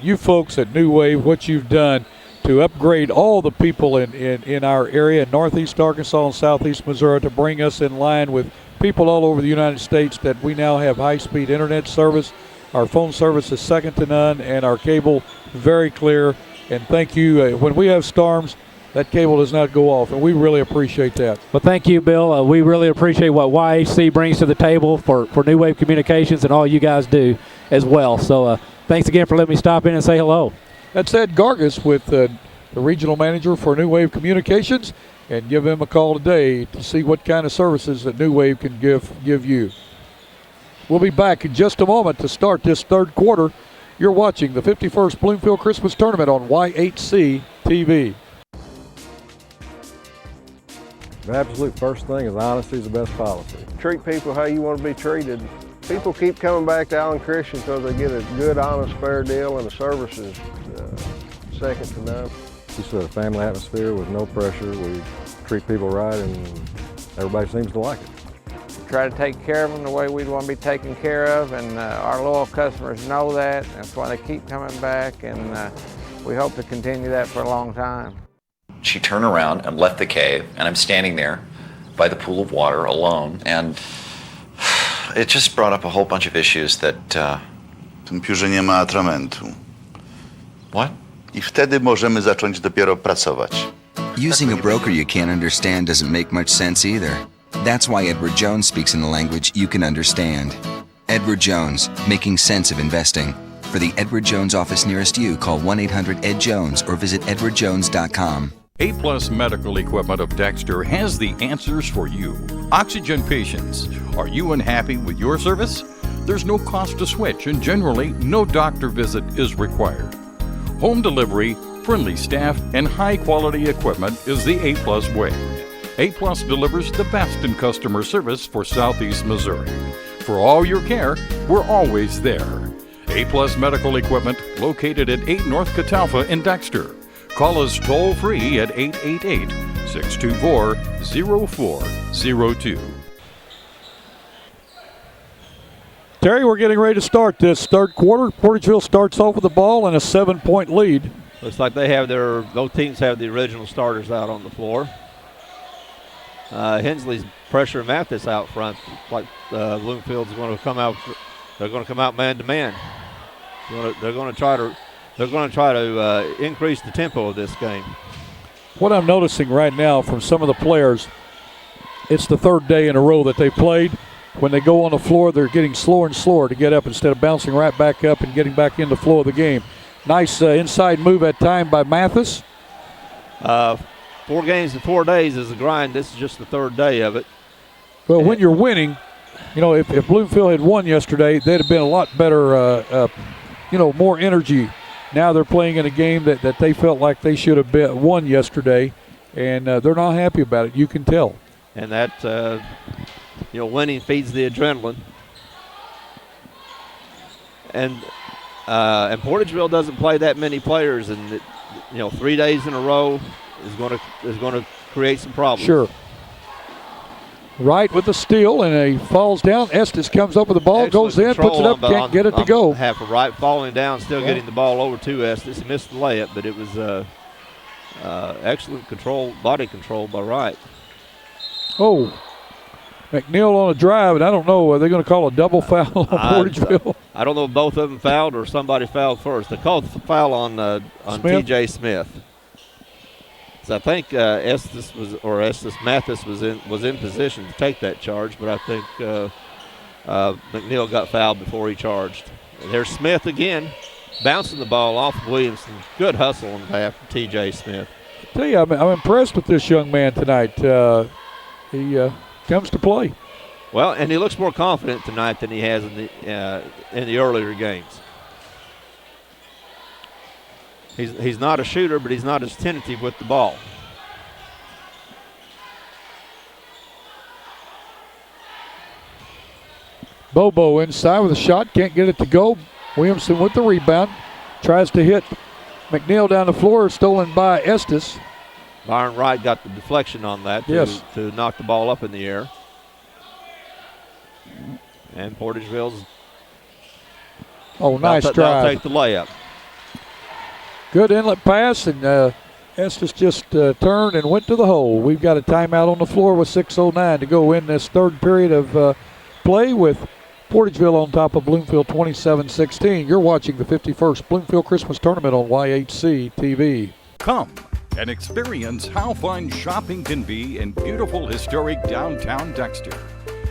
[SPEAKER 1] you folks at New Wave, what you've done to upgrade all the people in our area, in northeast Arkansas and southeast Missouri, to bring us in line with people all over the United States, that we now have high-speed internet service. Our phone service is second to none, and our cable very clear. And thank you. When we have storms, that cable does not go off, and we really appreciate that.
[SPEAKER 22] Well, thank you, Bill. We really appreciate what YHC brings to the table for New Wave Communications and all you guys do as well. So thanks again for letting me stop in and say hello.
[SPEAKER 1] That's Ed Gargis with the regional manager for New Wave Communications, and give him a call today to see what kind of services that New Wave can give you. We'll be back in just a moment to start this third quarter. You're watching the 51st Bloomfield Christmas Tournament on YHC TV.
[SPEAKER 9] The absolute first thing is honesty is the best policy.
[SPEAKER 6] Treat people how you want to be treated. People keep coming back to Allen Christian because they get a good, honest, fair deal, and the service is second to none.
[SPEAKER 9] Just a family atmosphere with no pressure. We treat people right, and everybody seems to like it.
[SPEAKER 4] Try to take care of them the way we'd want to be taken care of, and our loyal customers know that. That's why they keep coming back, and we hope to continue that for a long time.
[SPEAKER 23] She turned around and left the cave, and I'm standing there by the pool of water alone, and
[SPEAKER 3] it just brought up a whole bunch of issues that...
[SPEAKER 5] Tym piórze nie ma atramentu.
[SPEAKER 3] What?
[SPEAKER 5] I wtedy możemy zacząć dopiero pracować.
[SPEAKER 17] Using a broker you can't understand doesn't make much sense either. That's why Edward Jones speaks in a language you can understand. Edward Jones, making sense of investing. For the Edward Jones office nearest you, call 1-800-ED-JONES or visit edwardjones.com.
[SPEAKER 11] A-Plus Medical Equipment of Dexter has the answers for you. Oxygen patients, are you unhappy with your service? There's no cost to switch, and generally, no doctor visit is required. Home delivery, friendly staff, and high-quality equipment is the A-Plus way. A-Plus delivers the best in customer service for Southeast Missouri. For all your care, we're always there. A-Plus Medical Equipment, located at 8 North Catalpa in Dexter. Call us toll-free at 888-624-0402.
[SPEAKER 1] Terry, we're getting ready to start this third quarter. Portageville starts off with the ball and a 7-point lead.
[SPEAKER 2] Looks like they have both teams have the original starters out on the floor. Hensley's pressure Mathis out front. Like Bloomfield's going to come out. They're going to come out man to man. They're going to try to increase the tempo of this game.
[SPEAKER 1] What I'm noticing right now from some of the players, it's the third day in a row that they played. When they go on the floor, they're getting slower and slower to get up instead of bouncing right back up and getting back into the flow of the game. Nice inside move at time by Mathis.
[SPEAKER 2] 4 games in 4 days is a grind. This is just the third day of it.
[SPEAKER 1] Well, when you're winning, if Bloomfield had won yesterday, they'd have been a lot better, more energy. Now they're playing in a game that they felt like they should have won yesterday, and they're not happy about it. You can tell.
[SPEAKER 2] And that, winning feeds the adrenaline. And Portageville doesn't play that many players, and 3 days in a row is going to create some problems.
[SPEAKER 1] Sure. Right with the steal, and he falls down. Estes comes up with the ball, goes in, puts it up, can't get it to go.
[SPEAKER 2] Half of Wright falling down, still getting the ball over to Estes. He missed the layup, but it was excellent body control by Wright.
[SPEAKER 1] Oh, McNeil on a drive, and I don't know, are they going to call a double foul on Portageville?
[SPEAKER 2] I don't know if both of them fouled or somebody fouled first. They called the foul on T.J. Smith. So I think Estes Mathis was in position to take that charge, but I think McNeil got fouled before he charged. And there's Smith again, bouncing the ball off of Williamson. Good hustle on behalf of T.J. Smith.
[SPEAKER 1] I tell you, I'm impressed with this young man tonight. He comes to play.
[SPEAKER 2] Well, and he looks more confident tonight than he has in the earlier games. He's not a shooter, but he's not as tentative with the ball.
[SPEAKER 1] Bobo inside with a shot, can't get it to go. Williamson with the rebound, tries to hit McNeil down the floor, stolen by Estes.
[SPEAKER 2] Byron Wright got the deflection on that to knock the ball up in the air. And Portageville's
[SPEAKER 1] nice drive.
[SPEAKER 2] They'll take the layup.
[SPEAKER 1] Good inlet pass, and Estes just turned and went to the hole. We've got a timeout on the floor with 6:09 to go in this third period of play with Portageville on top of Bloomfield 27-16. You're watching the 51st Bloomfield Christmas Tournament on YHC TV.
[SPEAKER 11] Come and experience how fun shopping can be in beautiful historic downtown Dexter.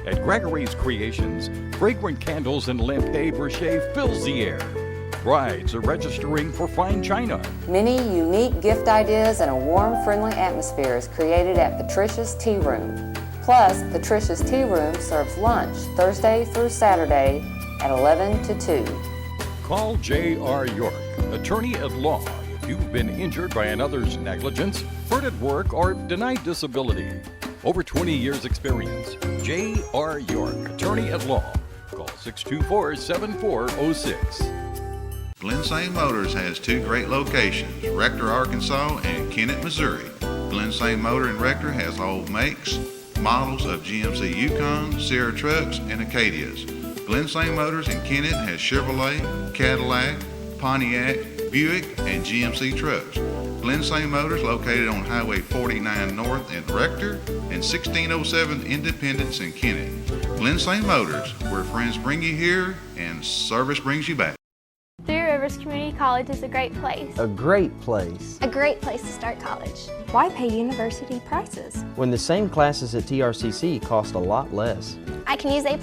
[SPEAKER 11] At Gregory's Creations, fragrant candles and lampe brochet fills the air. Brides are registering for fine china.
[SPEAKER 12] Many unique gift ideas and a warm, friendly atmosphere is created at Patricia's Tea Room. Plus, Patricia's Tea Room serves lunch Thursday through Saturday at 11 to 2.
[SPEAKER 11] Call J.R. York, attorney at law, if you've been injured by another's negligence, hurt at work, or denied disability. Over 20 years experience. J.R. York, attorney at law. Call 624-7406.
[SPEAKER 5] Glen St. Motors has 2 great locations, Rector, Arkansas and Kennett, Missouri. Glen St. Motor in Rector has all makes, models of GMC Yukon, Sierra trucks, and Acadias. Glen St. Motors in Kennett has Chevrolet, Cadillac, Pontiac, Buick, and GMC trucks. Glen St. Motors located on Highway 49 North in Rector and 1607 Independence in Kennett. Glen St. Motors, where friends bring you here and service brings you back.
[SPEAKER 18] Three Rivers Community College is a great place.
[SPEAKER 19] A great place.
[SPEAKER 18] A great place to start college. Why pay university prices?
[SPEAKER 19] When the same classes at TRCC cost a lot less.
[SPEAKER 18] I can use A+.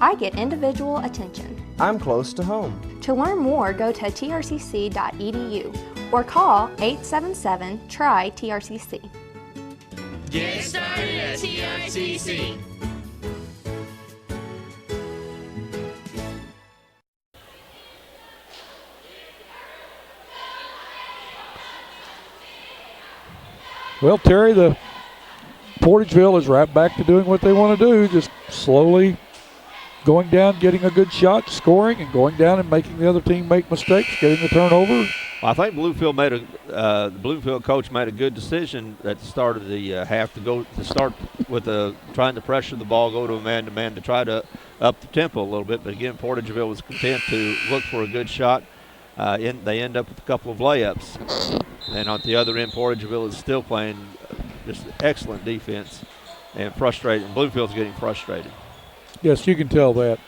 [SPEAKER 18] I get individual attention.
[SPEAKER 19] I'm close to home.
[SPEAKER 18] To learn more, go to trcc.edu or call 877-TRY-TRCC.
[SPEAKER 20] Get started at TRCC.
[SPEAKER 1] Well, Terry, the Portageville is right back to doing what they want to do, just slowly going down, getting a good shot, scoring, and going down and making the other team make mistakes, getting the turnover.
[SPEAKER 2] Well, I think Bloomfield the Bloomfield coach made a good decision at the start of the half to start with trying to pressure the ball, go to a man-to-man to try to up the tempo a little bit. But again, Portageville was content to look for a good shot. They end up with a couple of layups. And on the other end, Portageville is still playing just excellent defense and frustrated. And Bloomfield's getting frustrated.
[SPEAKER 1] Yes, you can tell that.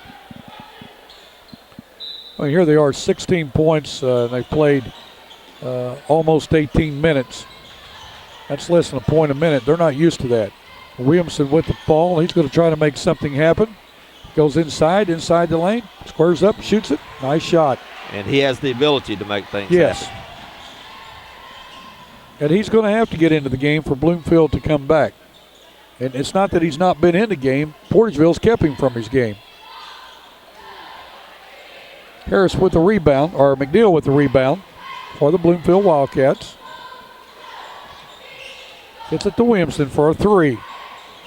[SPEAKER 1] Well, here they are, 16 points. They played almost 18 minutes. That's less than a point a minute. They're not used to that. Williamson with the ball. He's going to try to make something happen. Goes inside the lane, squares up, shoots it. Nice shot.
[SPEAKER 2] And he has the ability to make things
[SPEAKER 1] yes.
[SPEAKER 2] happen.
[SPEAKER 1] And he's going to have to get into the game for Bloomfield to come back. And it's not that he's not been in the game. Portageville's kept him from his game. Harris with the rebound, or McNeil with the rebound for the Bloomfield Wildcats. Gets it to Williamson for a three.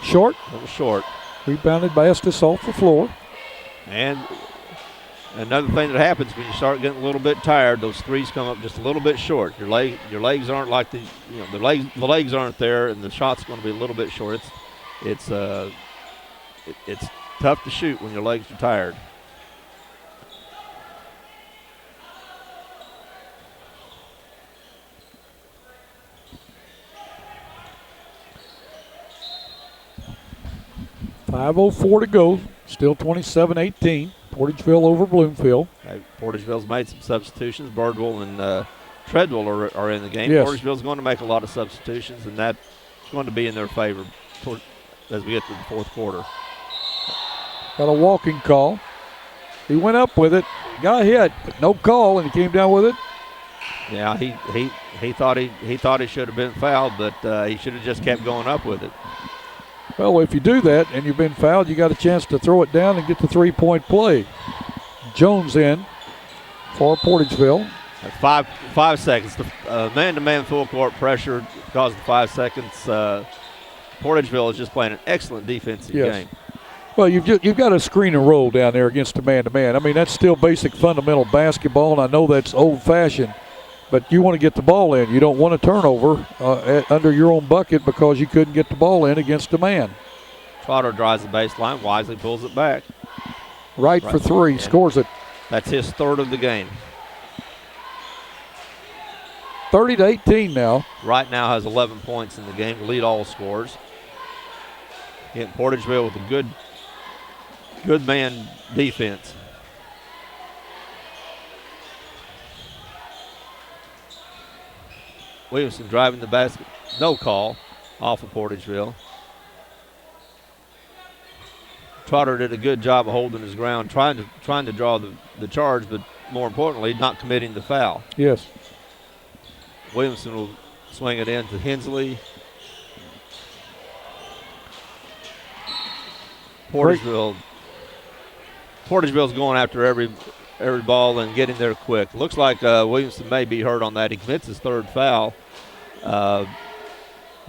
[SPEAKER 1] Short.
[SPEAKER 2] A little short.
[SPEAKER 1] Rebounded by Estes off the floor.
[SPEAKER 2] And another thing that happens when you start getting a little bit tired, those threes come up just a little bit short. Your legs aren't like the legs aren't there, and the shot's going to be a little bit short. It's tough to shoot when your legs are tired. .504 to go. Still 27-18. Portageville over Bloomfield. Portageville's made some substitutions. Birdwell and Treadwell are in the game.
[SPEAKER 1] Yes.
[SPEAKER 2] Portageville's going to make a lot of substitutions, and that's going to be in their favor as we get to the fourth quarter.
[SPEAKER 1] Got a walking call. He went up with it, got hit, but no call, and he came down with it.
[SPEAKER 2] Yeah, he thought he should have been fouled, but he should have just kept going up with it.
[SPEAKER 1] Well, if you do that and you've been fouled, you got a chance to throw it down and get the three-point play. Jones in for Portageville.
[SPEAKER 2] 5 seconds. The man-to-man full court pressure caused the 5 seconds. Portageville is just playing an excellent defensive game.
[SPEAKER 1] Well, you've got a screen and roll down there against a man-to-man. I mean, that's still basic fundamental basketball, and I know that's old-fashioned, but you want to get the ball in. You don't want a turnover under your own bucket because you couldn't get the ball in against a man.
[SPEAKER 2] Trotter drives the baseline, wisely pulls it back.
[SPEAKER 1] Right for three, scores it.
[SPEAKER 2] That's his third of the game.
[SPEAKER 1] 30-18 now.
[SPEAKER 2] Right now has 11 points in the game to lead all scores. Getting Portageville with a good man defense. Williamson driving the basket. No call off of Portageville. Trotter did a good job of holding his ground, trying to draw the charge, but more importantly, not committing the foul.
[SPEAKER 1] Yes.
[SPEAKER 2] Williamson will swing it in to Hensley. Portageville's going after every ball and getting there quick. Looks like Williamson may be hurt on that. He commits his third foul.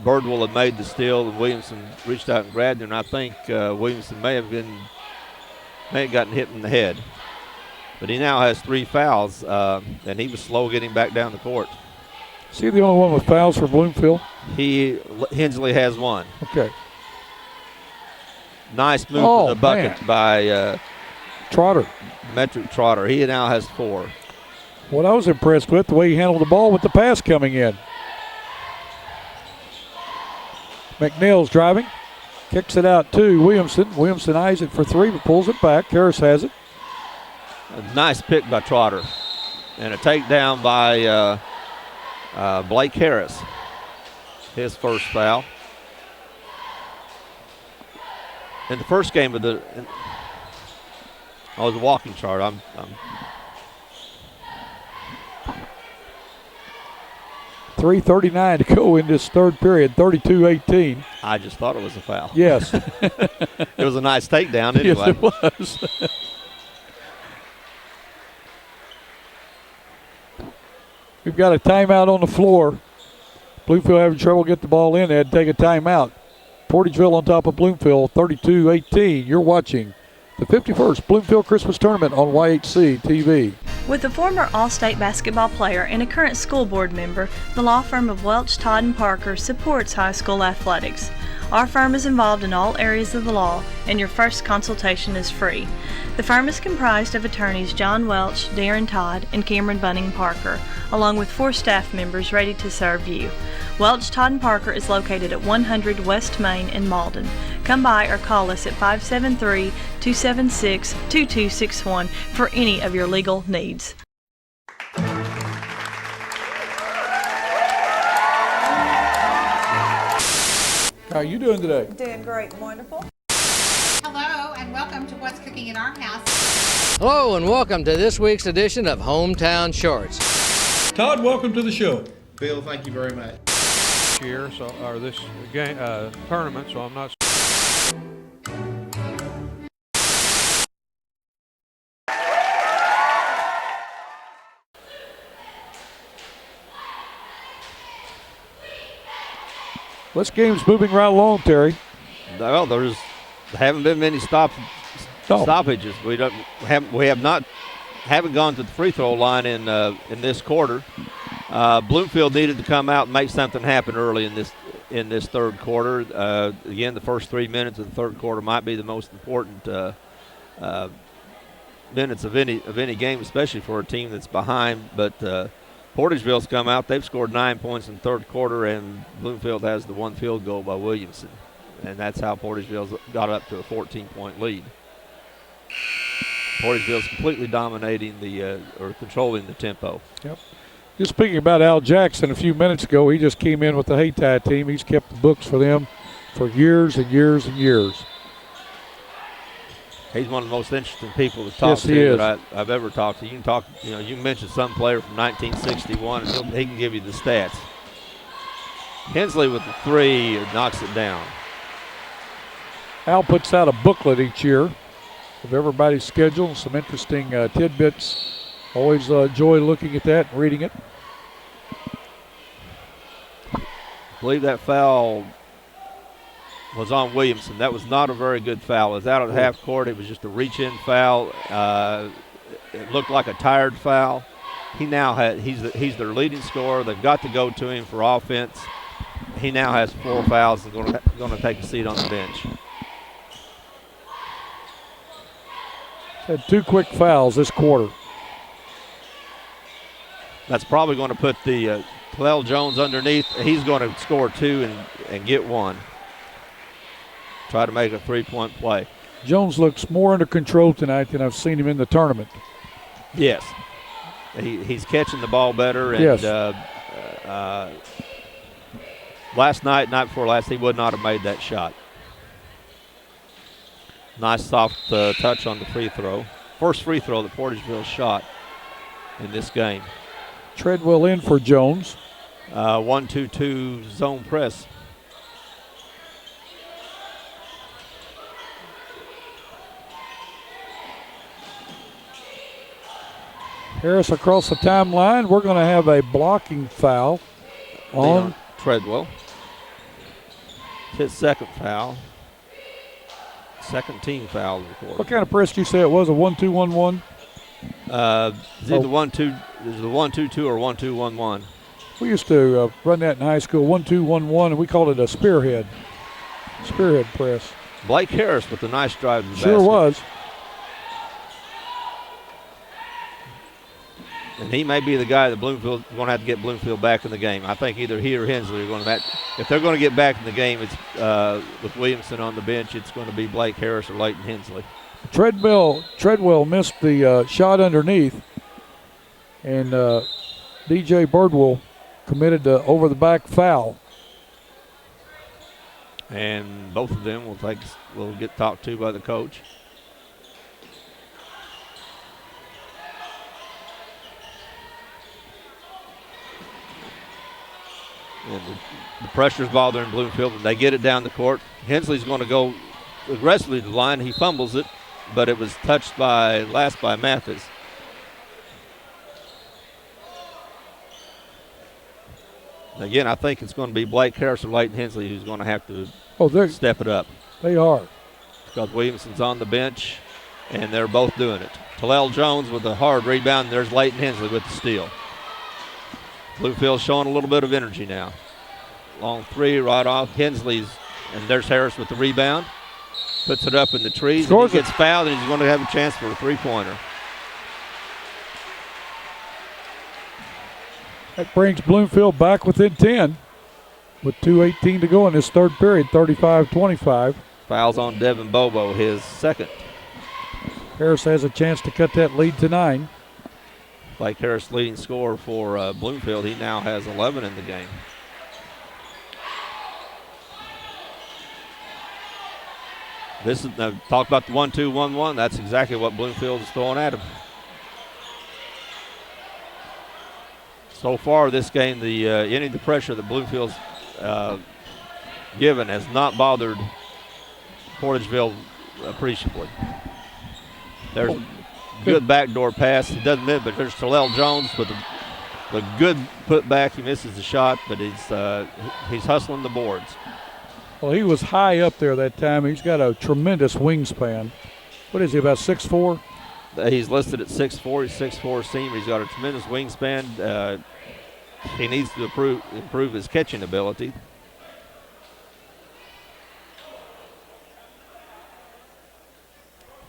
[SPEAKER 2] Birdwell had made the steal, and Williamson reached out and grabbed him. And I think Williamson may have gotten hit in the head. But he now has 3 fouls, and he was slow getting back down the court.
[SPEAKER 1] Is he the only one with fouls for Bloomfield?
[SPEAKER 2] Hensley has 1.
[SPEAKER 1] Okay.
[SPEAKER 2] Nice move to the bucket by
[SPEAKER 1] Trotter.
[SPEAKER 2] Metric Trotter. He now has 4.
[SPEAKER 1] What I was impressed with, the way he handled the ball with the pass coming in. McNeil's driving, Kicks it out to Williamson. Williamson eyes it for three, but pulls it back. Harris has it.
[SPEAKER 2] A nice pick by Trotter. And a takedown by Blake Harris. His first foul. In the first game of the, I was a walking chart. I'm
[SPEAKER 1] 3:39 to go in this third period, 32-18.
[SPEAKER 2] I just thought it was a foul.
[SPEAKER 1] Yes.
[SPEAKER 2] It was a nice takedown anyway.
[SPEAKER 1] Yes, it was. We've got a timeout on the floor. Bloomfield having trouble getting the ball in. They had to take a timeout. Portageville on top of Bloomfield, 32-18. You're watching the 51st Bloomfield Christmas Tournament on YHC TV.
[SPEAKER 7] With a former All-State basketball player and a current school board member, the law firm of Welch, Todd & Parker supports high school athletics. Our firm is involved in all areas of the law, and your first consultation is free. The firm is comprised of attorneys John Welch, Darren Todd, and Cameron Bunning Parker, along with 4 staff members ready to serve you. Welch, Todd & Parker is located at 100 West Main in Malden. Come by or call us at 573-276-2261 for any of your legal needs.
[SPEAKER 1] How are you doing today?
[SPEAKER 8] Doing great, wonderful.
[SPEAKER 23] Hello, and welcome to What's Cooking in Our House.
[SPEAKER 24] Hello, and welcome to this week's edition of Hometown Shorts.
[SPEAKER 1] Todd, welcome to the show.
[SPEAKER 25] Bill, thank you very much.
[SPEAKER 26] Year, or this game tournament, so I'm not.
[SPEAKER 1] This game's moving right along, Terry.
[SPEAKER 2] Well, there haven't been many stoppages. Haven't gone to the free throw line in this quarter. Bloomfield needed to come out and make something happen early in this third quarter. Again, the first 3 minutes of the third quarter might be the most important minutes of any game, especially for a team that's behind. But Portageville's come out. They've scored 9 points in the third quarter, and Bloomfield has the one field goal by Williamson. And that's how Portageville's got up to a 14-point lead. Portageville's completely dominating or controlling the tempo.
[SPEAKER 1] Yep. Just speaking about Al Jackson a few minutes ago, he just came in with the Hayti team. He's kept the books for them for years and years and years.
[SPEAKER 2] He's one of the most interesting people to talk to that I've ever talked to. You can mention some player from 1961, and he can give you the stats. Hensley with the three knocks it down.
[SPEAKER 1] Al puts out a booklet each year of everybody's schedule and some interesting tidbits. Always enjoy looking at that and reading it.
[SPEAKER 2] I believe that foul was on Williamson. That was not a very good foul. It was out at half court. It was just a reach-in foul. It looked like a tired foul. He's their leading scorer. They've got to go to him for offense. He now has 4 fouls and going to take a seat on the bench.
[SPEAKER 1] Had 2 quick fouls this quarter.
[SPEAKER 2] That's probably going to put the Clell Jones underneath. He's going to score 2 and get 1. Try to make a 3-point play.
[SPEAKER 1] Jones looks more under control tonight than I've seen him in the tournament.
[SPEAKER 2] Yes. He's catching the ball better. And,
[SPEAKER 1] yes.
[SPEAKER 2] Night before last, he would not have made that shot. Nice soft touch on the free throw. First free throw that Portageville shot in this game.
[SPEAKER 1] Treadwell in for Jones.
[SPEAKER 2] 1-2-2 zone press.
[SPEAKER 1] Harris across the timeline. We're going to have a blocking foul on
[SPEAKER 2] Treadwell. His second foul. Second team foul of the quarter.
[SPEAKER 1] What kind of press do you say it was? A 1-2-1-1?
[SPEAKER 2] It's either 1-2, is the 1-2-2 or 1-2-1-1.
[SPEAKER 1] We used to run that in high school, 1-2-1-1, and we called it a spearhead press.
[SPEAKER 2] Blake Harris with a nice drive to the
[SPEAKER 1] basket. Sure was.
[SPEAKER 2] And he may be the guy that Bloomfield going to have to get Bloomfield back in the game. I think either he or Hensley are going to have. If they're going to get back in the game, it's with Williamson on the bench. It's going to be Blake Harris or Leighton Hensley.
[SPEAKER 1] Treadwell missed the shot underneath, and DJ Birdwell committed the over-the-back foul.
[SPEAKER 2] And both of them will get talked to by the coach. And the pressure's bothering Bloomfield, but they get it down the court. Hensley's going to go aggressively to the line. He fumbles it, but it was touched by Mathis. Again, I think it's going to be Blake Harris or Leighton Hensley who's going to have to step it up.
[SPEAKER 1] They are.
[SPEAKER 2] Because Williamson's on the bench, and they're both doing it. Talal Jones with a hard rebound. There's Leighton Hensley with the steal. Bluefield's showing a little bit of energy now. Long three right off. Hensley's, and there's Harris with the rebound. Puts it up in the trees. He gets fouled, and he's going to have a chance for a three-pointer.
[SPEAKER 1] That brings Bloomfield back within 10 with 2:18 to go in this third period, 35-25.
[SPEAKER 2] Fouls on Devin Bobo, his second.
[SPEAKER 1] Harris has a chance to cut that lead to 9.
[SPEAKER 2] Blake Harris leading scorer for Bloomfield. He now has 11 in the game. This is talk about the 1-2-1-1. That's exactly what Bloomfield is throwing at him. So far, this game, any of the pressure that Bloomfield's given has not bothered Portageville appreciably. There's good backdoor pass. He doesn't miss, but there's Talal Jones with a good putback. He misses the shot, but he's hustling the boards.
[SPEAKER 1] Well, he was high up there that time. He's got a tremendous wingspan. What is he, about 6'4"?
[SPEAKER 2] He's listed at 6'4". He's 6'4" senior. He's got a tremendous wingspan. He needs to improve his catching ability.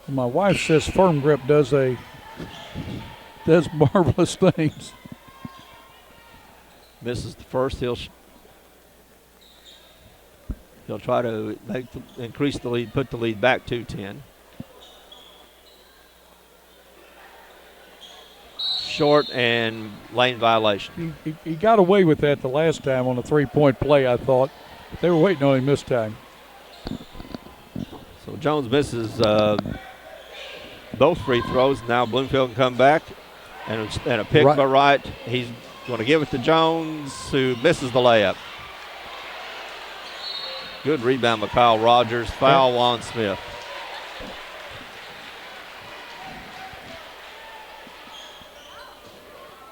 [SPEAKER 1] My wife says Firm Grip does marvelous things.
[SPEAKER 2] Misses the first. He'll try to increase the lead, put the lead back to 10. Short and lane violation.
[SPEAKER 1] He got away with that the last time on a three-point play, I thought. But they were waiting on him this time.
[SPEAKER 2] So Jones misses both free throws. Now Bloomfield can come back and a pick by Wright. He's going to give it to Jones, who misses the layup. Good rebound by Kyle Rogers. Foul on Smith.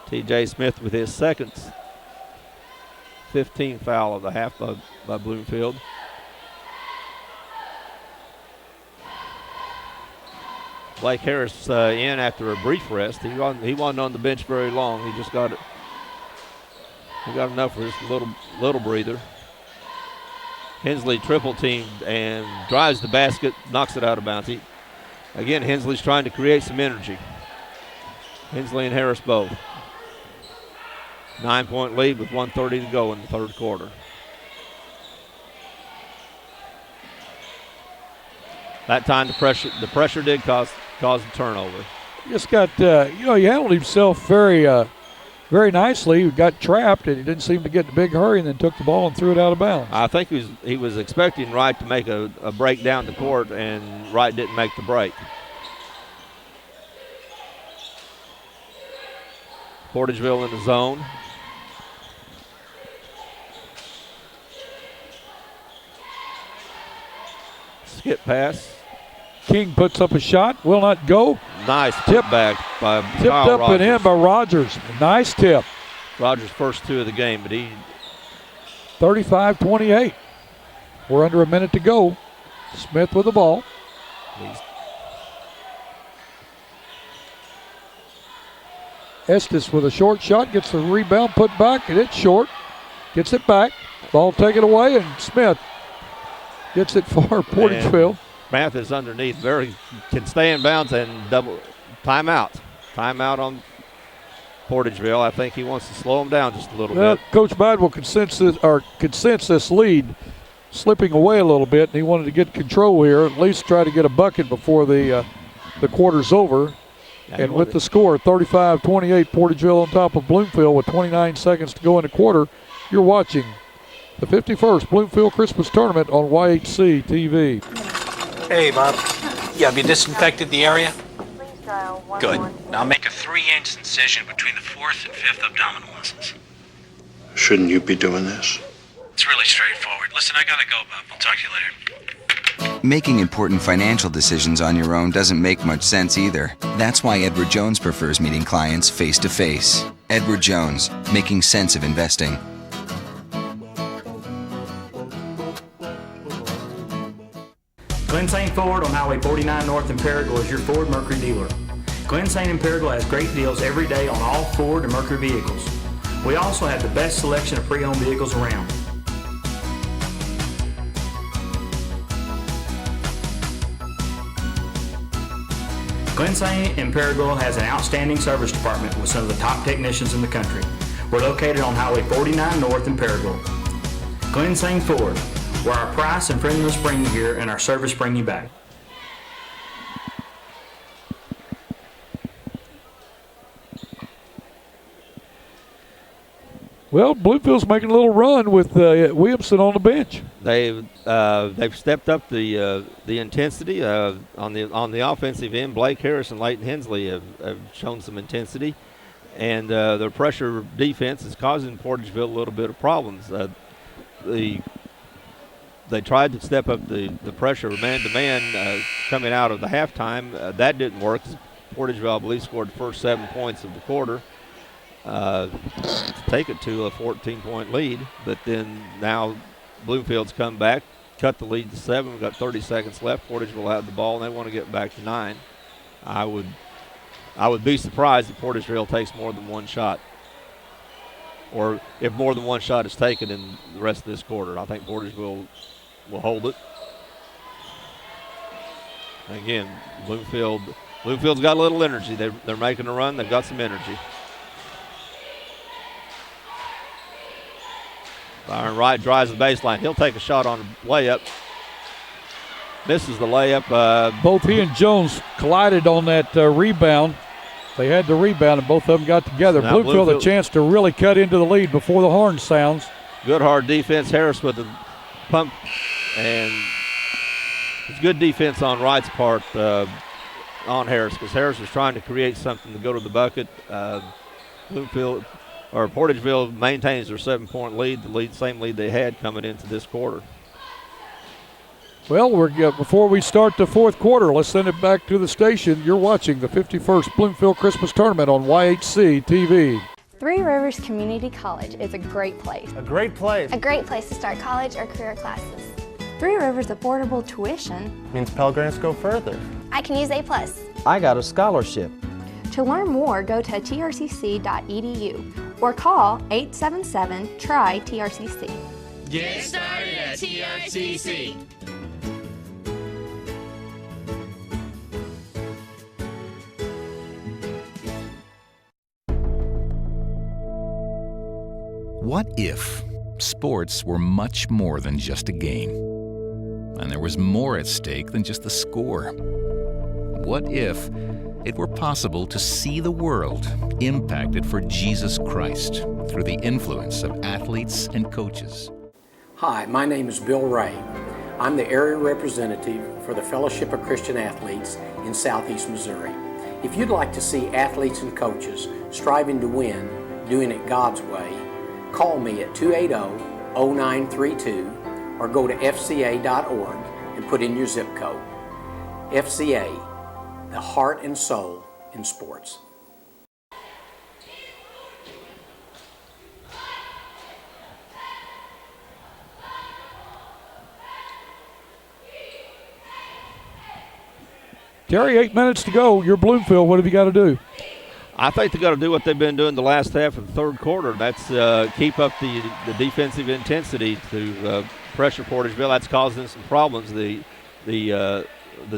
[SPEAKER 2] T.J. Smith with his second 15th foul of the half by Bloomfield. Blake Harris in after a brief rest. He wasn't on the bench very long. He just got it. He got enough for this little breather. Hensley triple teamed and drives the basket, knocks it out of bounds. Again, Hensley's trying to create some energy. Hensley and Harris both. 9-point lead with 1:30 to go in the third quarter. That time the pressure did cause a turnover.
[SPEAKER 1] Just got he handled himself very nicely. He got trapped and he didn't seem to get in a big hurry, and then took the ball and threw it out of bounds.
[SPEAKER 2] I think he was expecting Wright to make a break down the court, and Wright didn't make the break. Portageville in the zone. Skip pass.
[SPEAKER 1] King puts up a shot, will not go.
[SPEAKER 2] Nice tip back by
[SPEAKER 1] Tipped
[SPEAKER 2] Kyle
[SPEAKER 1] up
[SPEAKER 2] Rogers.
[SPEAKER 1] and in by Rogers. Nice tip.
[SPEAKER 2] Rogers' first two of the game, but he
[SPEAKER 1] 35-28. We're under a minute to go. Smith with the ball. Estes with a short shot, gets the rebound, put back, and it's short. Gets it back. Ball taken away, and Smith gets it for Portageville.
[SPEAKER 2] Mathis underneath, can stay in bounds and double timeout. Timeout on Portageville. I think he wants to slow them down just a little
[SPEAKER 1] Well,
[SPEAKER 2] bit.
[SPEAKER 1] Coach Bidwell could sense this lead slipping away a little bit, and he wanted to get control here, at least try to get a bucket before the quarter's over. And with the score, 35-28, Portageville on top of Bloomfield with 29 seconds to go in the quarter. You're watching the 51st Bloomfield Christmas Tournament on YHC TV.
[SPEAKER 8] Hey, Bob. Yeah, have you disinfected the area? Good. Now make a 3-inch incision between the 4th and 5th abdominal muscles.
[SPEAKER 10] Shouldn't you be doing this?
[SPEAKER 8] It's really straightforward. Listen, I gotta go, Bob. I'll talk to you later.
[SPEAKER 17] Making important financial decisions on your own doesn't make much sense either. That's why Edward Jones prefers meeting clients face-to-face. Edward Jones, making sense of investing.
[SPEAKER 15] Glen St. Ford on Highway 49 North in Paragould is your Ford Mercury dealer. Glen St. in Paragould has great deals every day on all Ford and Mercury vehicles. We also have the best selection of pre-owned vehicles around. Glen St. in Paragould has an outstanding service department with some of the top technicians in the country. We're located on Highway 49 North in Paragould. Glen St. Ford, where our price and friendliness bring you here and our service bring you back.
[SPEAKER 1] Well, Bloomfield's making a little run with Williamson on the bench.
[SPEAKER 2] They've stepped up the intensity on the offensive end. Blake Harris and Leighton Hensley have shown some intensity, and their pressure defense is causing Portageville a little bit of problems. They tried to step up the pressure man-to-man coming out of the halftime. That didn't work. Portageville, I believe, scored the first 7 points of the quarter. To take it to a 14-point lead, but then now Bloomfield's come back, cut the lead to 7. We've got 30 seconds left. Portageville had the ball, and they want to get back to 9. I would be surprised if Portageville takes more than one shot, or if more than one shot is taken in the rest of this quarter. I think Portageville will hold it. Again, Bloomfield's got a little energy. They're making a run. They've got some energy. Byron Wright drives the baseline. He'll take a shot on a layup. Misses the layup.
[SPEAKER 1] Both he and Jones collided on that rebound. They had the rebound, and both of them got together.
[SPEAKER 2] Now
[SPEAKER 1] Bloomfield a chance to really cut into the lead before the horn sounds.
[SPEAKER 2] Good hard defense. Harris with the pump, and it's good defense on Wright's part on Harris, because Harris was trying to create something to go to the bucket. Portageville maintains their 7-point lead, same lead they had coming into this quarter.
[SPEAKER 1] Well, before we start the fourth quarter, let's send it back to the station. You're watching the 51st Bloomfield Christmas Tournament on YHC TV.
[SPEAKER 18] Three Rivers Community College is a great place.
[SPEAKER 19] A great place.
[SPEAKER 18] A great place to start college or career classes. Three Rivers affordable tuition
[SPEAKER 19] Means Pell Grants go further.
[SPEAKER 18] I can use A+.
[SPEAKER 19] I got a scholarship.
[SPEAKER 18] To learn more, go to trcc.edu or call 877-TRY-TRCC.
[SPEAKER 20] Get started at TRCC.
[SPEAKER 11] What if sports were much more than just a game, and there was more at stake than just the score? What if it were possible to see the world impacted for Jesus Christ through the influence of athletes and coaches?
[SPEAKER 13] Hi, my name is Bill Ray. I'm the area representative for the Fellowship of Christian Athletes in Southeast Missouri. If you'd like to see athletes and coaches striving to win, doing it God's way, call me at 280-0932 or go to fca.org and put in your zip code. FCA, the heart and soul in sports.
[SPEAKER 1] Terry, 8 minutes to go. You're Bloomfield. What have you got to do?
[SPEAKER 2] I think they got to do what they've been doing the last half of the third quarter. That's keep up the defensive intensity to pressure Portageville. That's causing some problems. The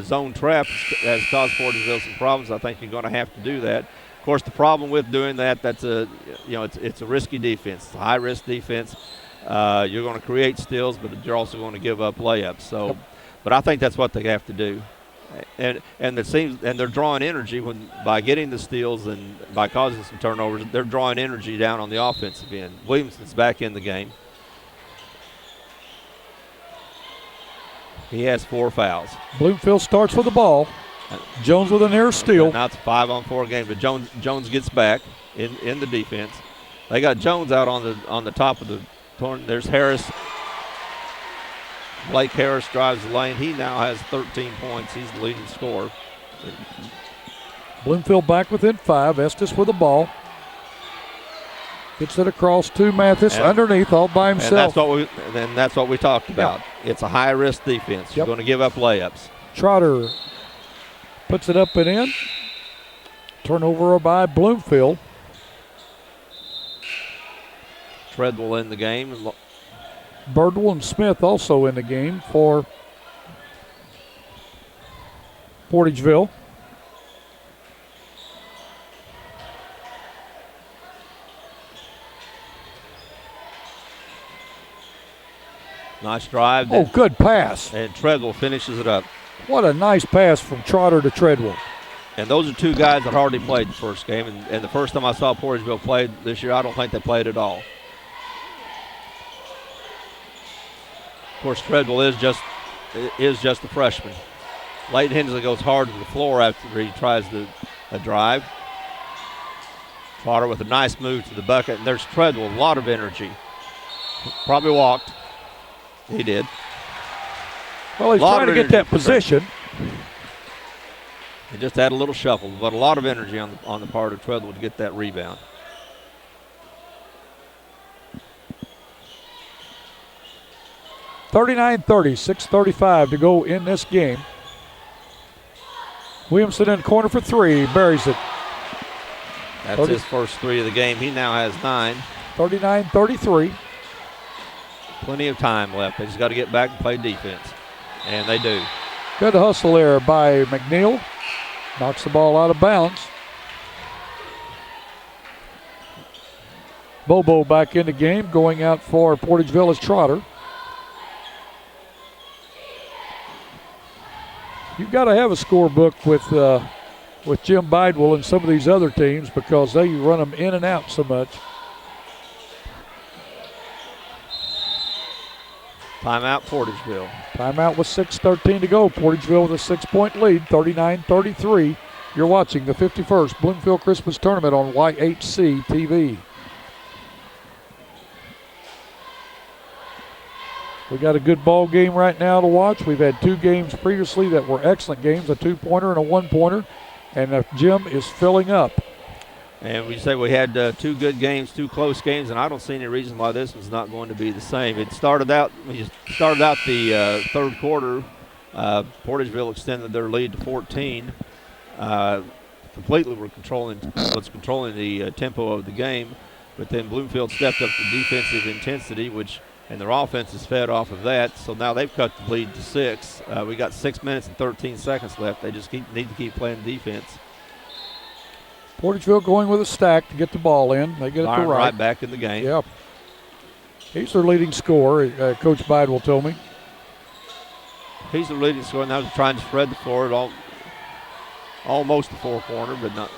[SPEAKER 2] zone trap has caused Portageville some problems. I think you're going to have to do that. course, the problem with doing that, it's a risky defense. It's a high-risk defense. You're going to create steals, but you're also going to give up layups. So, but I think that's what they have to do. And they're drawing energy by getting the steals and by causing some turnovers. They're drawing energy down on the offensive end. Williamson's back in the game. He has 4 fouls.
[SPEAKER 1] Bloomfield starts with the ball. Jones with an air steal.
[SPEAKER 2] Now it's a 5-on-4 game, but Jones gets back in the defense. They got Jones out on the top of the tournament. There's Harris. Blake Harris drives the lane. He now has 13 points. He's the leading scorer.
[SPEAKER 1] Bloomfield back within 5. Estes with the ball. Gets it across to Mathis underneath all by himself.
[SPEAKER 2] And that's what we talked about.
[SPEAKER 1] Yeah.
[SPEAKER 2] It's a high-risk defense. You're going to give up layups.
[SPEAKER 1] Trotter puts it up and in. Turnover by Bloomfield.
[SPEAKER 2] Treadwell in the game.
[SPEAKER 1] Birdwell and Smith also in the game for Portageville.
[SPEAKER 2] Nice drive.
[SPEAKER 1] Oh, good pass.
[SPEAKER 2] And Treadwell finishes it up.
[SPEAKER 1] What a nice pass from Trotter to Treadwell.
[SPEAKER 2] And those are 2 guys that already played the first game. And the first time I saw Portageville play this year, I don't think they played at all. Of course, Treadwell is just a freshman. Leighton Hensley goes hard to the floor after he tries a drive. Trotter with a nice move to the bucket. And there's Treadwell, a lot of energy. Probably walked. He did.
[SPEAKER 1] Well, he's trying to get that position.
[SPEAKER 2] He just had a little shuffle, but a lot of energy on the part of Treadwell to get that rebound.
[SPEAKER 1] .39-30, 6:35 to go in this game. Williamson in the corner for 3, buries it.
[SPEAKER 2] That's his first 3 of the game. He now has 9.
[SPEAKER 1] 39-33.
[SPEAKER 2] Plenty of time left. They just got to get back and play defense. And they do.
[SPEAKER 1] Good hustle there by McNeil. Knocks the ball out of bounds. Bobo back in the game. Going out for Portageville is Trotter. You've got to have a scorebook with Jim Bidwell and some of these other teams because they run them in and out so much.
[SPEAKER 2] Timeout, Portageville.
[SPEAKER 1] Timeout with 6:13 to go. Portageville with a 6-point lead, 39-33. You're watching the 51st Bloomfield Christmas Tournament on YHC TV. We got a good ball game right now to watch. We've had 2 games previously that were excellent games, a 2-pointer and a 1-pointer, and the gym is filling up.
[SPEAKER 2] And we say we had 2 good games, 2 close games, and I don't see any reason why this one's not going to be the same. It started out the third quarter. Portageville extended their lead to 14. Completely was controlling the tempo of the game, but then Bloomfield stepped up the defensive intensity, and their offense is fed off of that. So now they've cut the lead to 6. We got 6 minutes and 13 seconds left. They just need to keep playing defense.
[SPEAKER 1] Portageville going with a stack to get the ball in. They get it to
[SPEAKER 2] right back in the game.
[SPEAKER 1] Yep. He's their leading scorer, Coach Bidwell told me.
[SPEAKER 2] He's the leading scorer. Now they're trying to spread the floor almost the 4-corner, but not.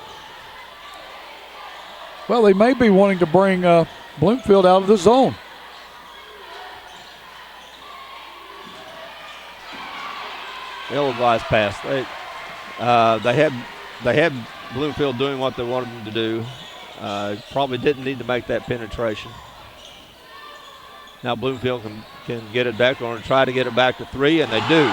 [SPEAKER 1] Well, they may be wanting to bring Bloomfield out of the zone.
[SPEAKER 2] Ill-advised pass. They had Bloomfield doing what they wanted them to do. Probably didn't need to make that penetration. Now Bloomfield can get it back or try to get it back to 3, and they do.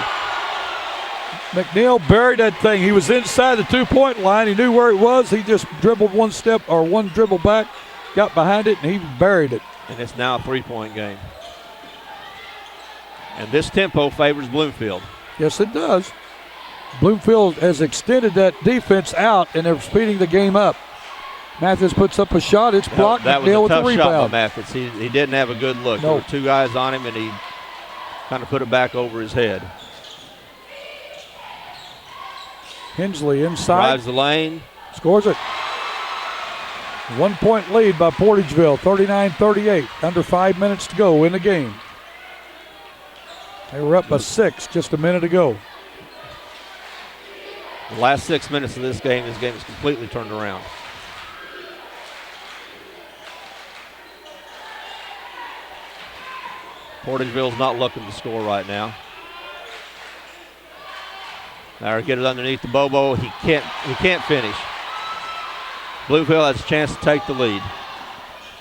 [SPEAKER 1] McNeil buried that thing. He was inside the 2-point line. He knew where it was. He just dribbled one dribble back, got behind it, and he buried it.
[SPEAKER 2] And it's now a 3-point game. And this tempo favors Bloomfield.
[SPEAKER 1] Yes, it does. Bloomfield has extended that defense out, and they're speeding the game up. Mathis puts up a shot. It's blocked.
[SPEAKER 2] That was
[SPEAKER 1] McNeil
[SPEAKER 2] a
[SPEAKER 1] with
[SPEAKER 2] tough
[SPEAKER 1] the rebound.
[SPEAKER 2] shot by Mathis. He didn't have a good look.
[SPEAKER 1] No.
[SPEAKER 2] There were 2 guys on him, and he kind of put it back over his head.
[SPEAKER 1] Hensley inside.
[SPEAKER 2] Drives the lane.
[SPEAKER 1] Scores it. 1 point lead by Portageville, 39-38. Under 5 minutes to go in the game. They were up by 6 just a minute ago.
[SPEAKER 2] The last 6 minutes of this game is completely turned around. Portageville's not looking to score right now. Now get it underneath the Bobo. He can't finish. Bloomfield has a chance to take the lead.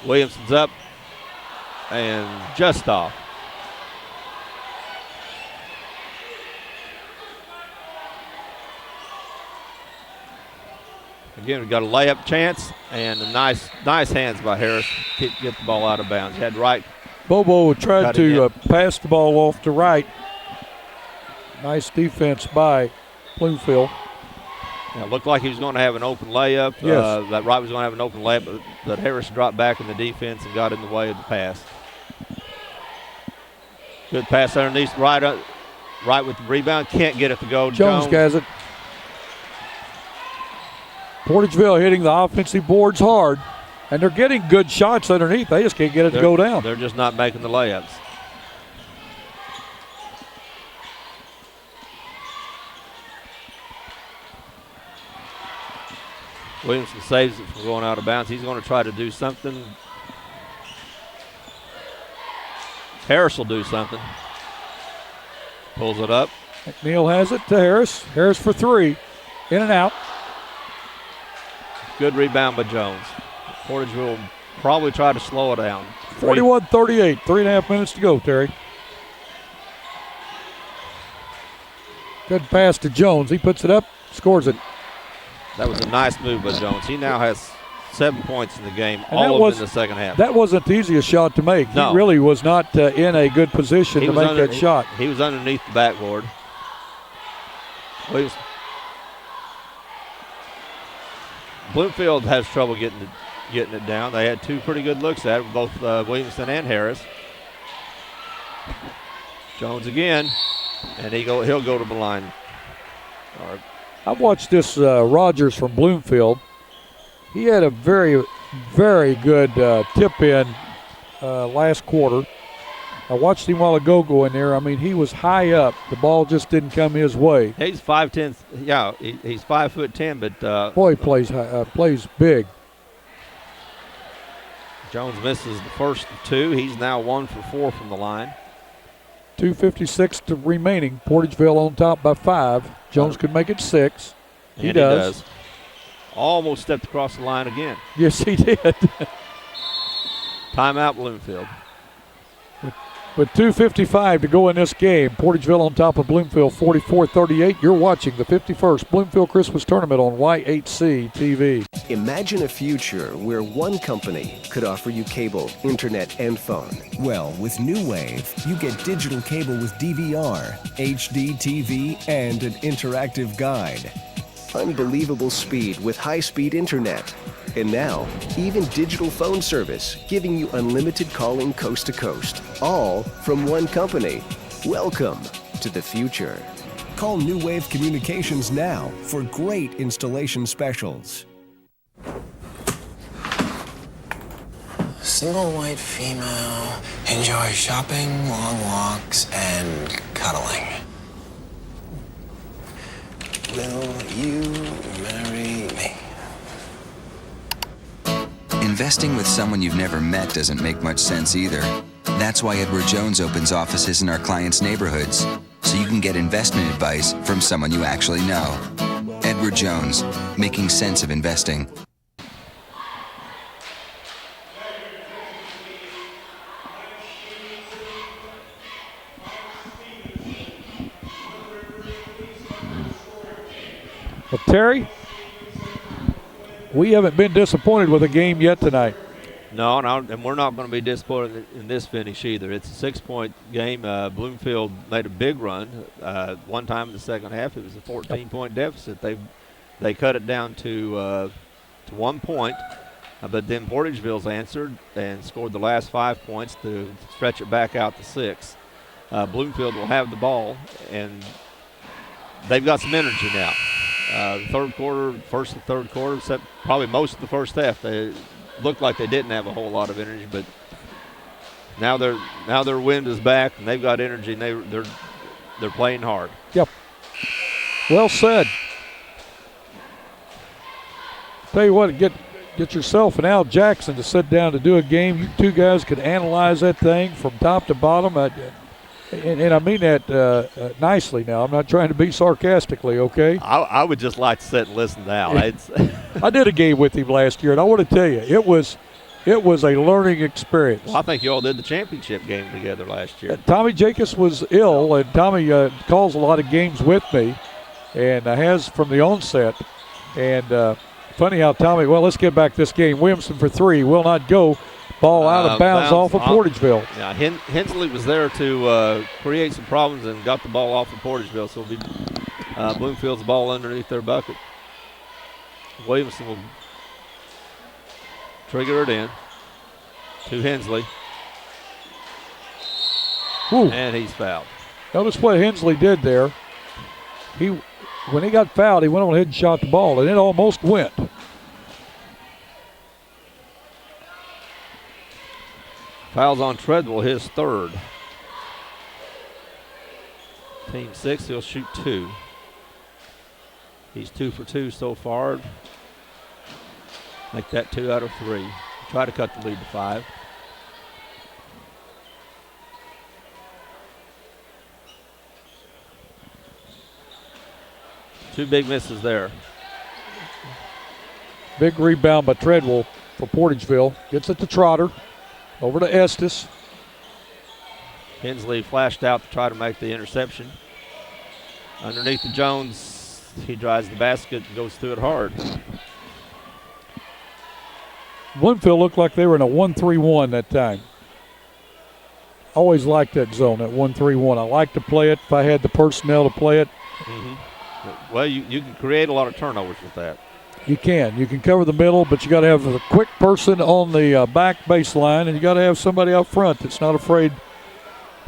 [SPEAKER 2] Williamson's up and just off. Again, we've got a layup chance and a nice hands by Harris to get the ball out of bounds. He had Wright.
[SPEAKER 1] Bobo tried to pass the ball off to Wright. Nice defense by Bloomfield.
[SPEAKER 2] Yeah, it looked like he was going to have an open layup.
[SPEAKER 1] Yes.
[SPEAKER 2] That Wright was going to have an open layup, but Harris dropped back in the defense and got in the way of the pass. Good pass underneath. Wright with the rebound. Can't get it to go.
[SPEAKER 1] Jones has it. Portageville hitting the offensive boards hard, and they're getting good shots underneath. They just can't get it to go down.
[SPEAKER 2] They're just not making the layups. Williamson saves it from going out of bounds. He's going to try to do something. Harris will do something. Pulls it up.
[SPEAKER 1] McNeil has it to Harris. Harris for 3. In and out.
[SPEAKER 2] Good rebound by Jones. Portageville will probably try to slow it down.
[SPEAKER 1] 41-38. 3.5 minutes to go, Terry. Good pass to Jones. He puts it up, scores it.
[SPEAKER 2] That was a nice move by Jones. He now has 7 points in the game, all of them in the second half.
[SPEAKER 1] That wasn't the easiest shot to make.
[SPEAKER 2] No.
[SPEAKER 1] He really was not in a good position to make that shot.
[SPEAKER 2] He was underneath the backboard. Bloomfield has trouble getting it down. They had 2 pretty good looks at it, both Williamson and Harris. Jones again, and he'll go to the line. All right.
[SPEAKER 1] I've watched this Rogers from Bloomfield. He had a very, very good tip-in last quarter. I watched him a while ago go in there. I mean, he was high up. The ball just didn't come his way.
[SPEAKER 2] He's 5'10". Yeah, he's 5'10", but
[SPEAKER 1] boy, plays big.
[SPEAKER 2] Jones misses the first 2. He's now 1 for 4 from the line.
[SPEAKER 1] 2:56 remaining. Portageville on top by 5. Jones could make it 6. He does.
[SPEAKER 2] Almost stepped across the line again.
[SPEAKER 1] Yes, he did.
[SPEAKER 2] Timeout, Bloomfield.
[SPEAKER 1] With 2:55 to go in this game, Portageville on top of Bloomfield 44-38. You're watching the 51st Bloomfield Christmas Tournament on Y8C TV.
[SPEAKER 6] Imagine a future where one company could offer you cable, internet, and phone.
[SPEAKER 14] Well, with New Wave, you get digital cable with DVR, HD TV, and an interactive guide.
[SPEAKER 6] Unbelievable speed with high-speed internet. And now, even digital phone service, giving you unlimited calling coast to coast. All from one company. Welcome to the future.
[SPEAKER 14] Call New Wave Communications now for great installation specials.
[SPEAKER 16] Single white female, enjoy shopping, long walks, and cuddling. Will you marry me?
[SPEAKER 17] Investing with someone you've never met doesn't make much sense either. That's why Edward Jones opens offices in our clients' neighborhoods, so you can get investment advice from someone you actually know. Edward Jones, making sense of investing.
[SPEAKER 1] Well, Terry, we haven't been disappointed with a game yet tonight.
[SPEAKER 2] No, and we're not going to be disappointed in this finish either. It's a 6-point game. Bloomfield made a big run. One time in the second half, it was a 14-point deficit. They cut it down to 1 point, but then Portageville's answered and scored the last 5 points to stretch it back out to 6. Bloomfield will have the ball, and they've got some energy now. The third quarter, first and third quarter, except probably most of the first half, looked like they didn't have a whole lot of energy, but now their wind is back and they've got energy and they're playing hard.
[SPEAKER 1] Yep. Well said. Tell you what, get yourself and Al Jackson to sit down to do a game. You two guys could analyze that thing from top to bottom. And I mean that nicely now. I'm not trying to be sarcastically, okay?
[SPEAKER 2] I would just like to sit and listen to Al.
[SPEAKER 1] I did a game with him last year, and I want to tell you, it was a learning experience.
[SPEAKER 2] Well, I think you all did the championship game together last year.
[SPEAKER 1] Tommy Jacobs was ill, and Tommy calls a lot of games with me, and has from the onset. And funny how Tommy, well, let's get back this game. Williamson for three, will not go. Ball out of bounds off of Portageville.
[SPEAKER 2] Yeah, Hensley was there to create some problems and got the ball off of Portageville, so it'll be Bloomfield's ball underneath their bucket. Williamson will trigger it in to Hensley.
[SPEAKER 1] Ooh.
[SPEAKER 2] And he's fouled.
[SPEAKER 1] Notice what Hensley did there. When he got fouled, he went on ahead and shot the ball, and it almost went.
[SPEAKER 2] Fouls on Treadwell, his third. Team 6, he'll shoot 2. He's 2 for 2 so far. Make that 2 out of 3. Try to cut the lead to 5. Two big misses there.
[SPEAKER 1] Big rebound by Treadwell for Portageville. Gets it to Trotter. Over to Estes.
[SPEAKER 2] Hensley flashed out to try to make the interception. Underneath the Jones, he drives the basket and goes through it hard.
[SPEAKER 1] Bloomfield looked like they were in a 1-3-1 that time. Always liked that zone, that 1-3-1. I like to play it if I had the personnel to play it.
[SPEAKER 2] Mm-hmm. Well, you can create a lot of turnovers with that.
[SPEAKER 1] You can cover the middle, but you got to have a quick person on the back baseline, and you got to have somebody up front that's not afraid.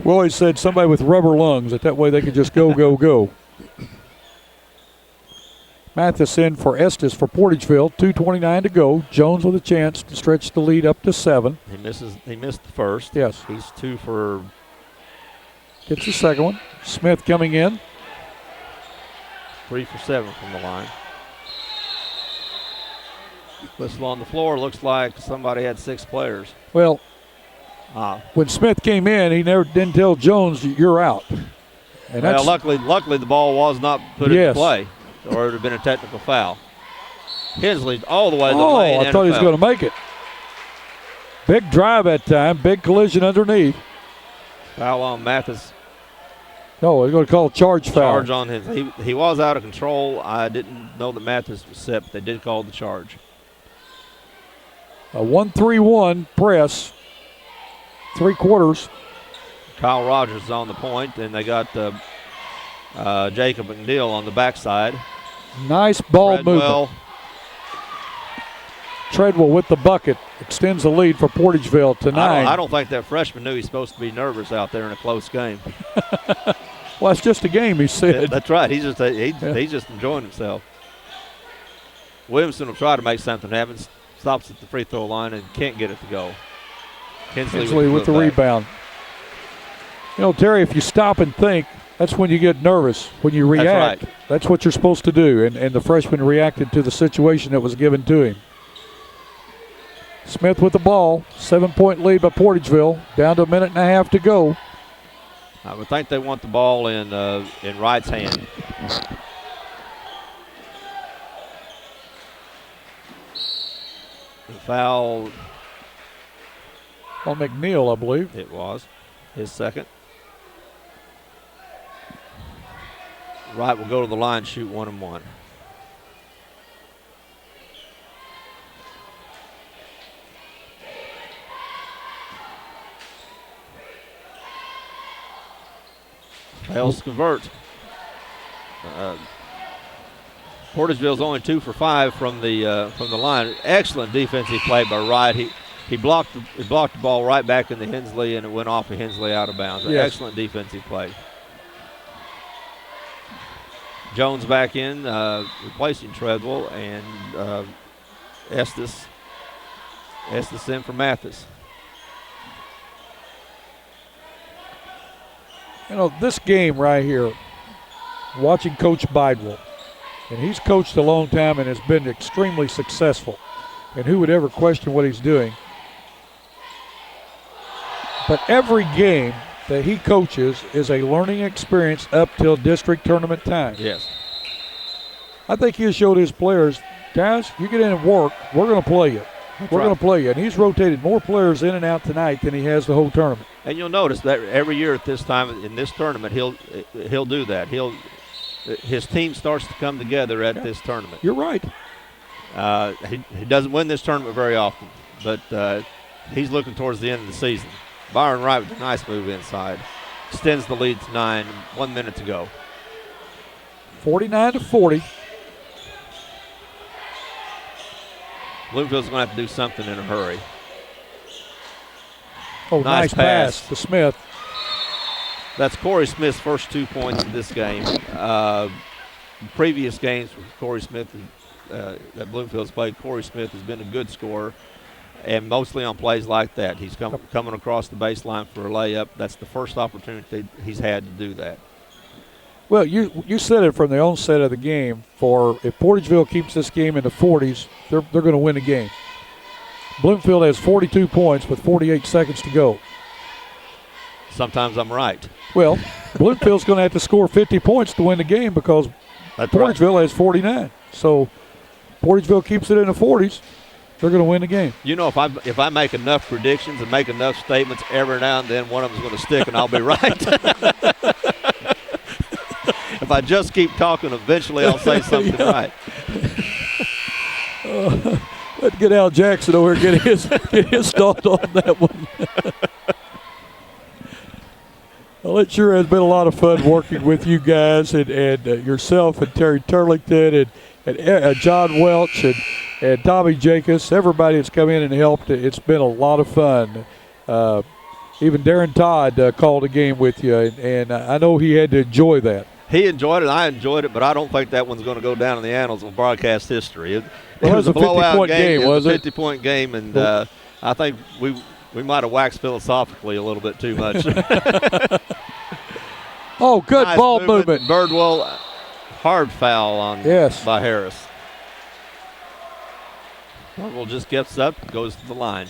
[SPEAKER 1] We always said somebody with rubber lungs, that way they could just go. Mathis in for Estes for Portageville. 2:29 to go. Jones with a chance to stretch the lead up to 7.
[SPEAKER 2] He missed the first.
[SPEAKER 1] Yes.
[SPEAKER 2] He's 2 for.
[SPEAKER 1] Gets the second one. Smith coming in.
[SPEAKER 2] 3 for 7 from the line. Whistle on the floor. Looks like somebody had 6 players.
[SPEAKER 1] Well, when Smith came in, he didn't tell Jones you're out. And
[SPEAKER 2] well, luckily the ball was not put into play, or it would have been a technical foul. Hensley all the way to the lane.
[SPEAKER 1] I thought he was going to make it. Big drive that time. Big collision underneath.
[SPEAKER 2] Foul on Mathis.
[SPEAKER 1] No, they're going to call a charge foul.
[SPEAKER 2] Charge on him. He was out of control. I didn't know that Mathis was set, but they did call the charge.
[SPEAKER 1] A 1-3-1 press. 3/4.
[SPEAKER 2] Kyle Rogers is on the point, and they got Jacob McNeil on the backside.
[SPEAKER 1] Nice ball movement. Treadwell with the bucket. Extends the lead for Portageville to 9.
[SPEAKER 2] I don't think that freshman knew he's supposed to be nervous out there in a close game.
[SPEAKER 1] Well, it's just a game, he said.
[SPEAKER 2] Yeah, that's right. He's just enjoying himself. Williamson will try to make something happen. Stops at the free throw line and can't get it to go.
[SPEAKER 1] Hensley with the rebound. You know, Terry, if you stop and think, that's when you get nervous. When you react, that's what you're supposed to do. And the freshman reacted to the situation that was given to him. Smith with the ball. 7-point lead by Portageville. Down to a minute and a half to go.
[SPEAKER 2] I would think they want the ball in Wright's hand. Foul
[SPEAKER 1] on McNeil, I believe.
[SPEAKER 2] It was his second. Wright will go to the line, shoot 1 and 1. Fails to convert. Portageville's only 2 for 5 from the line. Excellent defensive play by Wright. He blocked the ball right back into Hensley, and it went off of Hensley out of bounds. Yes. Excellent defensive play. Jones back in, replacing Treadwell, and Estes Estes in for Mathis.
[SPEAKER 1] You know, this game right here, watching Coach Bidewell, and he's coached a long time and has been extremely successful. And who would ever question what he's doing? But every game that he coaches is a learning experience up till district tournament time.
[SPEAKER 2] Yes.
[SPEAKER 1] I think he showed his players, guys, you get in and work, we're going to play you. We're going to play you. And he's rotated more players in and out tonight than he has the whole tournament.
[SPEAKER 2] And you'll notice that every year at this time in this tournament, he'll do that. His team starts to come together at this tournament.
[SPEAKER 1] You're right.
[SPEAKER 2] He doesn't win this tournament very often, but he's looking towards the end of the season. Byron Wright with a nice move inside. Extends the lead to 9, 1 minute to go.
[SPEAKER 1] 49-40.
[SPEAKER 2] Bloomfield's going to have to do something in a hurry.
[SPEAKER 1] Oh, nice pass to Smith.
[SPEAKER 2] That's Corey Smith's first 2 points in this game. Previous games with Corey Smith that Bloomfield's played, Corey Smith has been a good scorer, and mostly on plays like that. He's coming across the baseline for a layup. That's the first opportunity he's had to do that.
[SPEAKER 1] Well, you said it from the onset of the game. For if Portageville keeps this game in the 40s, they're going to win the game. Bloomfield has 42 points with 48 seconds to go.
[SPEAKER 2] Sometimes I'm right.
[SPEAKER 1] Well, Bloomfield's going to have to score 50 points to win the game because Portageville has 49. So Portageville keeps it in the 40s, they're going to win the game.
[SPEAKER 2] You know, if I make enough predictions and make enough statements, every now and then one of them's going to stick and I'll be right. If I just keep talking, eventually I'll say something right.
[SPEAKER 1] Let's get Al Jackson over here and get his thought on that one. Well, it sure has been a lot of fun working with you guys and yourself and Terry Turlington and John Welch and Tommy Jacobs, everybody that's come in and helped. It's been a lot of fun. Even Darren Todd called a game with you, and I know he had to enjoy that.
[SPEAKER 2] He enjoyed it, I enjoyed it, but I don't think that one's going to go down in the annals of broadcast history. It was a blowout game. It was a 50-point game, and I think we might have waxed philosophically a little bit too much.
[SPEAKER 1] Oh, good
[SPEAKER 2] nice
[SPEAKER 1] ball movement.
[SPEAKER 2] Birdwell, hard foul on by Harris. Birdwell just gets up, goes to the line.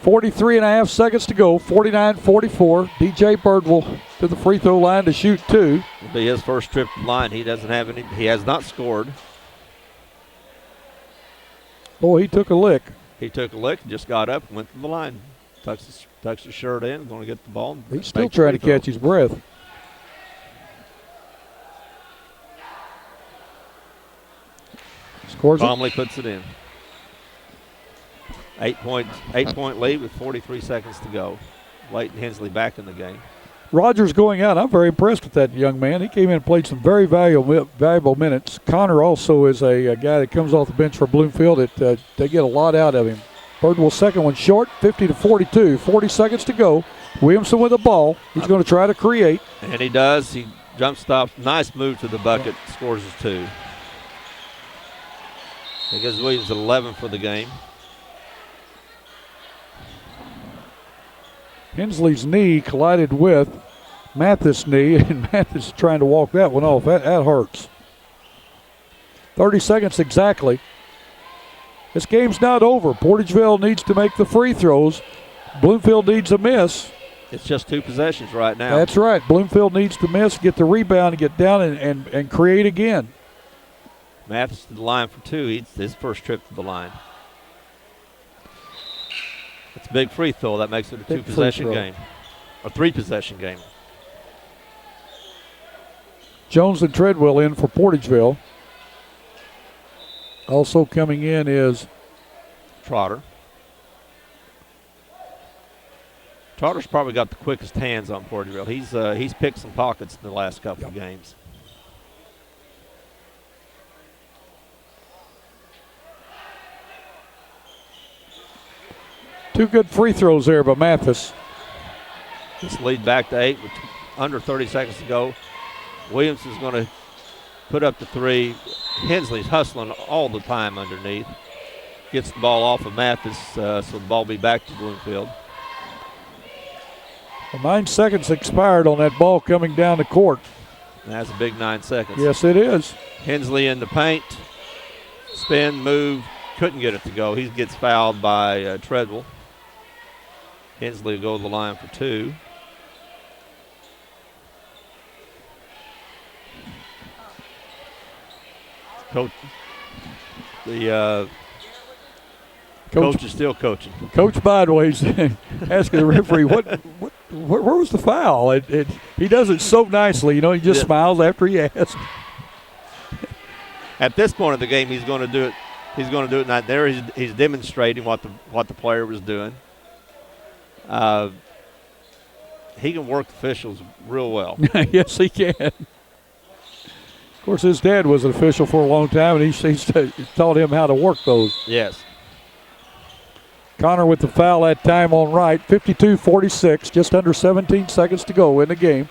[SPEAKER 1] 43.5 seconds to go, 49-44. DJ Birdwell to the free throw line to shoot 2.
[SPEAKER 2] It'll be his first trip to the line. He doesn't have any. He has not scored.
[SPEAKER 1] Boy, he took a lick.
[SPEAKER 2] He took a lick and just got up and went to the line. Tucks his shirt in, going to get the ball.
[SPEAKER 1] He's still trying to catch his breath. Scores it.
[SPEAKER 2] Bromley puts it in. 8-point lead with 43 seconds to go. Leighton Hensley back in the game.
[SPEAKER 1] Rogers going out. I'm very impressed with that young man. He came in and played some very valuable minutes. Connor also is a guy that comes off the bench for Bloomfield. They get a lot out of him. Birdwell second one short, 50-42. 40 seconds to go. Williamson with the ball. He's going to try to create.
[SPEAKER 2] And he does. He jump stops. Nice move to the bucket. Scores his 2. It gives Williams 11 for the game.
[SPEAKER 1] Hensley's knee collided with Mathis' knee, and Mathis trying to walk that one off. That hurts. 30 seconds exactly. This game's not over. Portageville needs to make the free throws. Bloomfield needs a miss.
[SPEAKER 2] It's just 2 possessions right now.
[SPEAKER 1] That's right. Bloomfield needs to miss, get the rebound, and get down and create again.
[SPEAKER 2] Mathis to the line for 2. It's his first trip to the line. It's a big free throw. That makes it a 2-possession game. A 3-possession game.
[SPEAKER 1] Jones and Treadwell in for Portageville. Also coming in is
[SPEAKER 2] Trotter. Trotter's probably got the quickest hands on Portageville. He's picked some pockets in the last couple of games.
[SPEAKER 1] Two good free throws there by Mathis.
[SPEAKER 2] This lead back to 8 with under 30 seconds to go. Williamson's going to put up the 3. Hensley's hustling all the time underneath. gets the ball off of Mathis, so the ball will be back to Bloomfield.
[SPEAKER 1] Well, 9 seconds expired on that ball coming down the court.
[SPEAKER 2] And that's a big 9 seconds.
[SPEAKER 1] Yes, it is.
[SPEAKER 2] Hensley in the paint. Spin, move, couldn't get it to go. He gets fouled by Treadwell. Hensley will go to the line for 2. Coach, the coach is still coaching.
[SPEAKER 1] Coach Bidway's asking the referee, where was the foul? He does it so nicely, he just smiles after he asks.
[SPEAKER 2] At this point of the game, he's going to do it. He's going to do it. Not there. He's demonstrating what the player was doing. He can work officials real well.
[SPEAKER 1] Yes, he can. Of course, his dad was an official for a long time, and he's taught him how to work those.
[SPEAKER 2] Yes.
[SPEAKER 1] Connor with the foul that time on Wright. 52-46, just under 17 seconds to go in the game.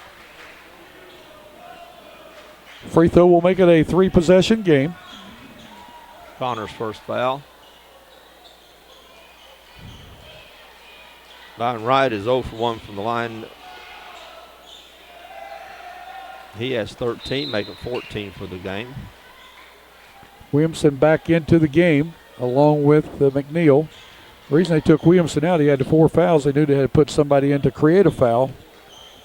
[SPEAKER 1] Free throw will make it a 3-possession game.
[SPEAKER 2] Connor's first foul. Byron Wright is 0 for 1 from the line. He has 13, making 14 for the game.
[SPEAKER 1] Williamson back into the game along with McNeil. The reason they took Williamson out, he had the 4 fouls. They knew they had to put somebody in to create a foul.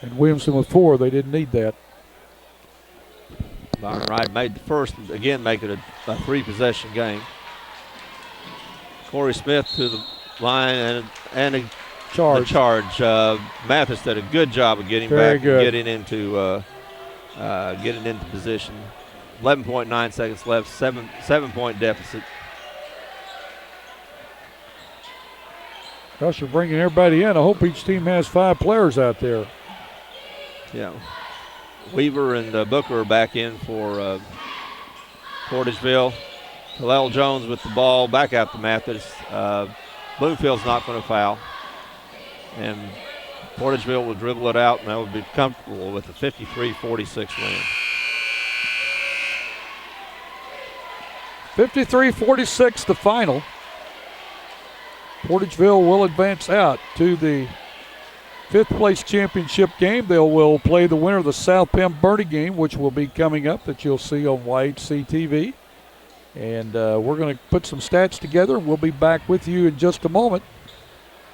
[SPEAKER 1] And Williamson with 4, they didn't need that.
[SPEAKER 2] Byron Wright made the first, again making it a 3-possession game. Corey Smith to the line and a charge. Mathis did a good job of getting back and getting into position. 11.9 seconds left, 7-point deficit.
[SPEAKER 1] Gosh, you're bringing everybody in. I hope each team has 5 players out there.
[SPEAKER 2] Yeah. Weaver and Booker are back in for Portageville. Hillel Jones with the ball back out to Mathis. Bloomfield's not going to foul. And Portageville will dribble it out, and that would be comfortable with a 53-46 win.
[SPEAKER 1] 53-46 the final. Portageville will advance out to the 5th place championship game. They will play the winner of the South Penn Bernie game, which will be coming up that you'll see on YHC TV. And we're going to put some stats together, and we'll be back with you in just a moment.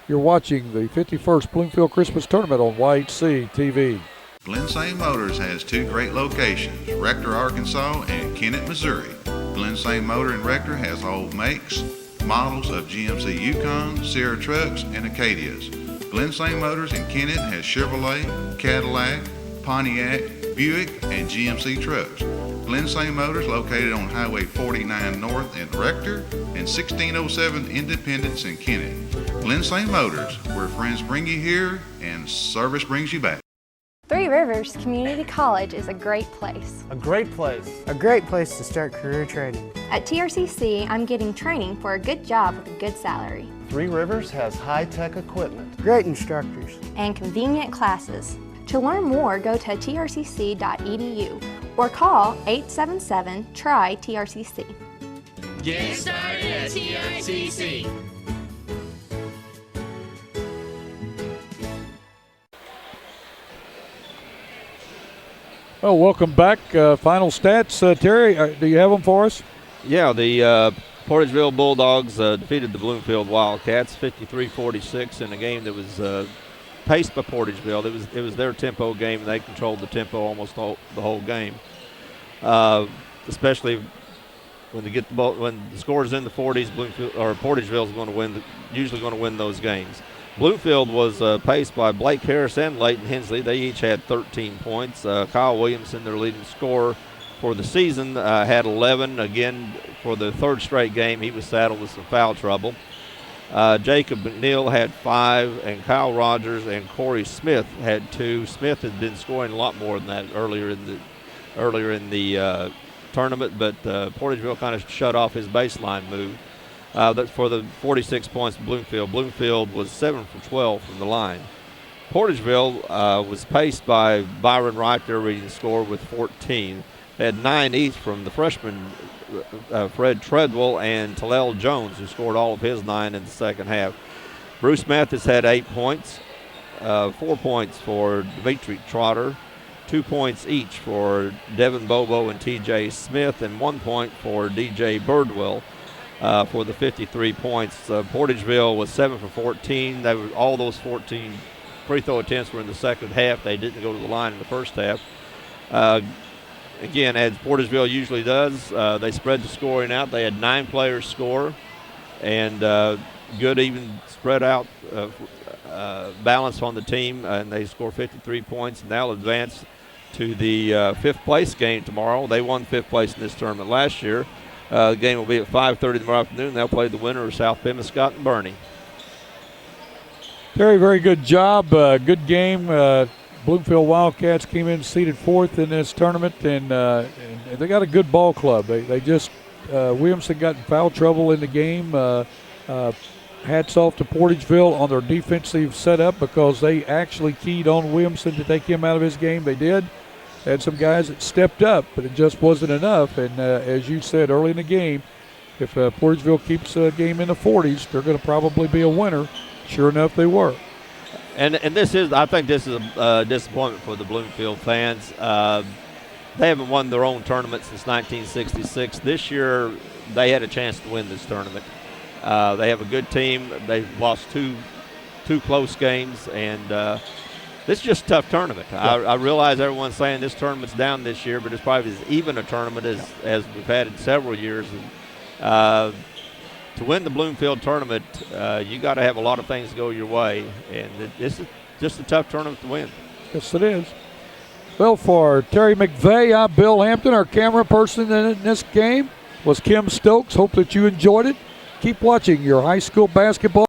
[SPEAKER 1] You're watching the 51st Bloomfield Christmas Tournament on YHC TV.
[SPEAKER 5] Glen St. Motors has 2 great locations, Rector, Arkansas and Kennett, Missouri. Glen St. Motor in Rector has all makes, models of GMC Yukon, Sierra trucks, and Acadias. Glen St. Motors in Kennett has Chevrolet, Cadillac, Pontiac, Buick, and GMC trucks. Glen St. Motors located on Highway 49 North in Rector and 1607 Independence in Kennett. Glen St. Motors, where friends bring you here and service brings you back.
[SPEAKER 18] Three Rivers Community College is a great place.
[SPEAKER 3] A great place.
[SPEAKER 4] A great place to start career training.
[SPEAKER 18] At TRCC, I'm getting training for a good job with a good salary.
[SPEAKER 3] Three Rivers has high-tech equipment.
[SPEAKER 4] Great instructors.
[SPEAKER 18] And convenient classes. To learn more, go to trcc.edu or call 877-TRY-TRCC.
[SPEAKER 20] Get started at TRCC.
[SPEAKER 1] Well, welcome back. Final stats. Terry, do you have them for us?
[SPEAKER 2] Yeah, the Portageville Bulldogs defeated the Bloomfield Wildcats 53-46 in a game that was paced by Portageville. It was their tempo game, and they controlled the tempo almost the whole game. Especially when they get the ball, when the score's in the 40s, Portageville is usually going to win those games. Bloomfield was paced by Blake Harris and Leighton Hensley. They each had 13 points. Kyle Williamson, their leading scorer for the season, had 11. Again, for the 3rd straight game, he was saddled with some foul trouble. Jacob McNeil had 5, and Kyle Rogers and Corey Smith had 2. Smith had been scoring a lot more than that earlier in the tournament, but Portageville kind of shut off his baseline move. That's for the 46 points of Bloomfield. Bloomfield was 7 for 12 from the line. Portageville was paced by Byron Wright, their leading scorer, with 14. They had 9 each from the freshman Fred Treadwell and Talel Jones, who scored all of his 9 in the second half. Bruce Mathis had 8 points, 4 points for Dimitri Trotter, 2 points each for Devin Bobo and TJ Smith, and 1 point for DJ Birdwell for the 53 points. Portageville was 7 for 14. All those 14 free throw attempts were in the second half. They didn't go to the line in the first half. Again, as Portageville usually does, they spread the scoring out. They had 9 players score, and good even spread out balance on the team, and they score 53 points, and they'll advance to the 5th place game tomorrow. They won 5th place in this tournament last year. The game will be at 5:30 tomorrow afternoon. They'll play the winner of South Pemiscot and Bernie.
[SPEAKER 1] Very, very good job. Good game. Bloomfield Wildcats came in seeded 4th in this tournament, and they got a good ball club. They just Williamson got in foul trouble in the game. Hats off to Portageville on their defensive setup, because they actually keyed on Williamson to take him out of his game. They did. Had some guys that stepped up, but it just wasn't enough. And as you said early in the game, if Portageville keeps a game in the 40s, they're going to probably be a winner. Sure enough, they were.
[SPEAKER 2] And I think this is a disappointment for the Bloomfield fans. They haven't won their own tournament since 1966. This year, they had a chance to win this tournament. They have a good team. They've lost two close games, and this is just a tough tournament. Yeah. I realize everyone's saying this tournament's down this year, but it's probably as even a tournament as we've had in several years. And, to win the Bloomfield tournament, you got to have a lot of things go your way, and this is just a tough tournament to win.
[SPEAKER 1] Yes, it is. Well, for Terry McVeigh, I'm Bill Hampton. Our camera person in this game was Kim Stokes. Hope that you enjoyed it. Keep watching your high school basketball.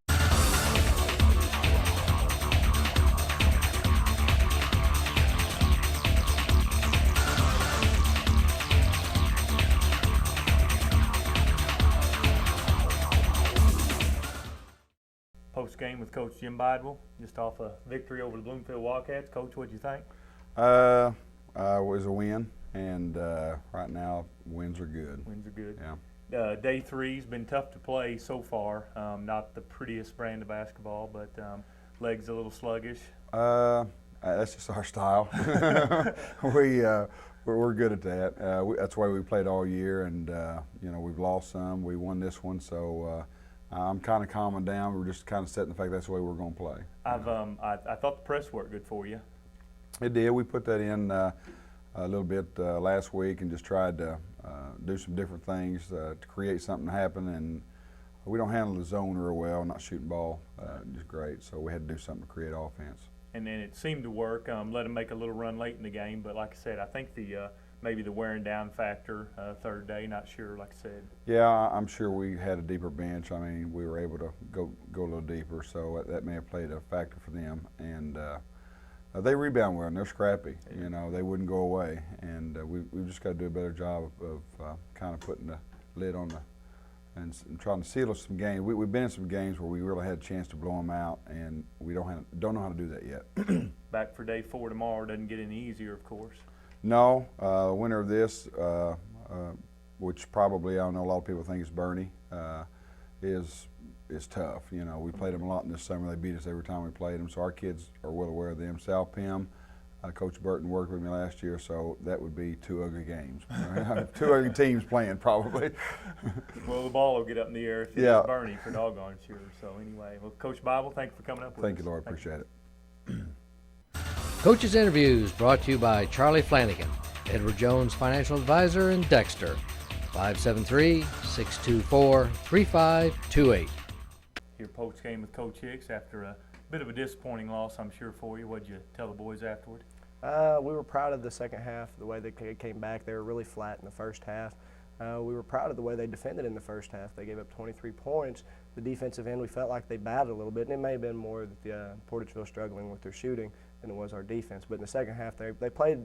[SPEAKER 7] Post-game with Coach Jim Bidwell, just off a victory over the Bloomfield Wildcats. Coach, what'd you think?
[SPEAKER 9] It was a win, and right now wins are good.
[SPEAKER 7] Wins are good.
[SPEAKER 9] Yeah.
[SPEAKER 7] Day 3's been tough to play so far. Not the prettiest brand of basketball, but legs a little sluggish.
[SPEAKER 9] That's just our style. We're good at that. That's why we played all year, and we've lost some. We won this one, so. I'm kind of calming down. We're just kind of setting the fact that's the way we're going to play.
[SPEAKER 7] I thought the press worked good for you.
[SPEAKER 9] It did. We put that in a little bit last week and just tried to do some different things to create something to happen. And we don't handle the zone real well, not shooting ball just great. So we had to do something to create offense.
[SPEAKER 7] And then it seemed to work. Let them make a little run late in the game, but like I said, I think maybe the wearing down factor third day, not sure, like I said.
[SPEAKER 9] Yeah, I'm sure we had a deeper bench. I mean, we were able to go a little deeper, so that may have played a factor for them. And they rebound well, and they're scrappy. Yeah. They wouldn't go away. And we've just got to do a better job of kind of putting the lid on and trying to seal some games. We've been in some games where we really had a chance to blow them out, and we don't know how to do that yet.
[SPEAKER 7] Back for day 4 tomorrow. Doesn't get any easier, of course.
[SPEAKER 9] No, the winner of this, which probably I don't know a lot of people think is Bernie, is tough. We played them a lot in this summer. They beat us every time we played them, so our kids are well aware of them. South Pim, Coach Burton worked with me last year, so that would be 2 ugly games. 2 ugly teams playing probably.
[SPEAKER 7] Well, the ball will get up in the air if it's Bernie for doggone sure. So anyway, well, Coach Bible, thank you for coming up with us.
[SPEAKER 9] Thank you, Lord. Appreciate it.
[SPEAKER 24] Coaches Interviews brought to you by Charlie Flanagan, Edward Jones Financial Advisor in Dexter, 573-624-3528.
[SPEAKER 7] Your post game with Coach Hicks after a bit of a disappointing loss, I'm sure, for you. What'd you tell the boys afterward?
[SPEAKER 3] We were proud of the second half, the way they came back. They were really flat in the first half. We were proud of the way they defended in the first half. They gave up 23 points. The defensive end, we felt like they battled a little bit, and it may have been more that Portageville struggling with their shooting than it was our defense. But in the second half, they played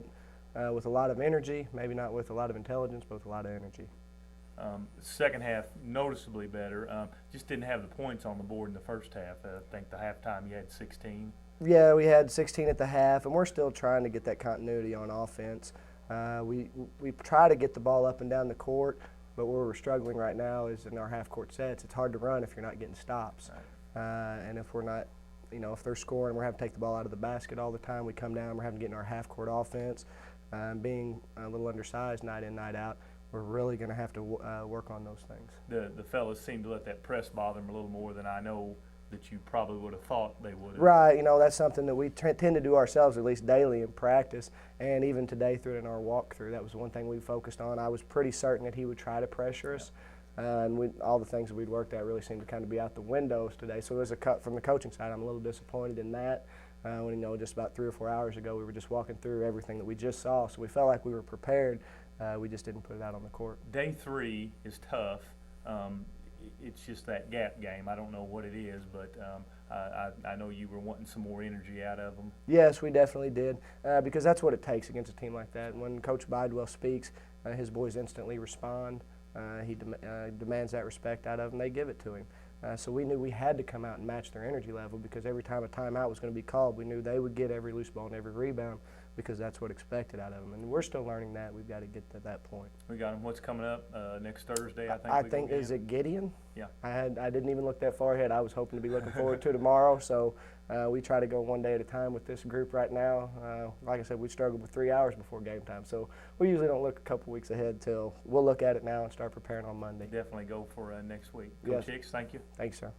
[SPEAKER 3] with a lot of energy, maybe not with a lot of intelligence, but with a lot of energy.
[SPEAKER 7] Second half, noticeably better. Just didn't have the points on the board in the first half. I think the halftime you had 16.
[SPEAKER 3] Yeah, we had 16 at the half, and we're still trying to get that continuity on offense. We try to get the ball up and down the court, but where we're struggling right now is in our half-court sets. It's hard to run if you're not getting stops. And if we're not, if they're scoring and we're having to take the ball out of the basket all the time, we come down, we're having to get in our half-court offense. Being a little undersized night in, night out, we're really going to have to work on those things.
[SPEAKER 7] The fellas seem to let that press bother them a little more than I know that you probably would have thought they would have.
[SPEAKER 3] Right, that's something that we tend to do ourselves, at least daily in practice, and even today through in our walkthrough. That was one thing we focused on. I was pretty certain that he would try to pressure us, and all the things that we'd worked at really seemed to kind of be out the windows today. So as a cut from the coaching side, I'm a little disappointed in that. When just about 3 or 4 hours ago, we were just walking through everything that we just saw, so we felt like we were prepared. We just didn't put it out on the court.
[SPEAKER 7] Day 3 is tough. It's just that gap game. I don't know what it is, but I know you were wanting some more energy out of them.
[SPEAKER 3] Yes, we definitely did, because that's what it takes against a team like that. When Coach Bidwell speaks, his boys instantly respond. He demands that respect out of them. They give it to him. So we knew we had to come out and match their energy level, because every time a timeout was going to be called, we knew they would get every loose ball and every rebound, because that's what expected out of them. And we're still learning that. We've got to get to that point.
[SPEAKER 7] We got them. What's coming up next Thursday?
[SPEAKER 3] I think is it Gideon?
[SPEAKER 7] Yeah.
[SPEAKER 3] I didn't even look that far ahead. I was hoping to be looking forward to tomorrow. So we try to go one day at a time with this group right now. Like I said, we struggled with 3 hours before game time. So we usually don't look a couple weeks ahead till we'll look at it now and start preparing on Monday.
[SPEAKER 7] Definitely go for next week.
[SPEAKER 3] Yes.
[SPEAKER 7] Coach Hicks, thank you.
[SPEAKER 3] Thanks, sir.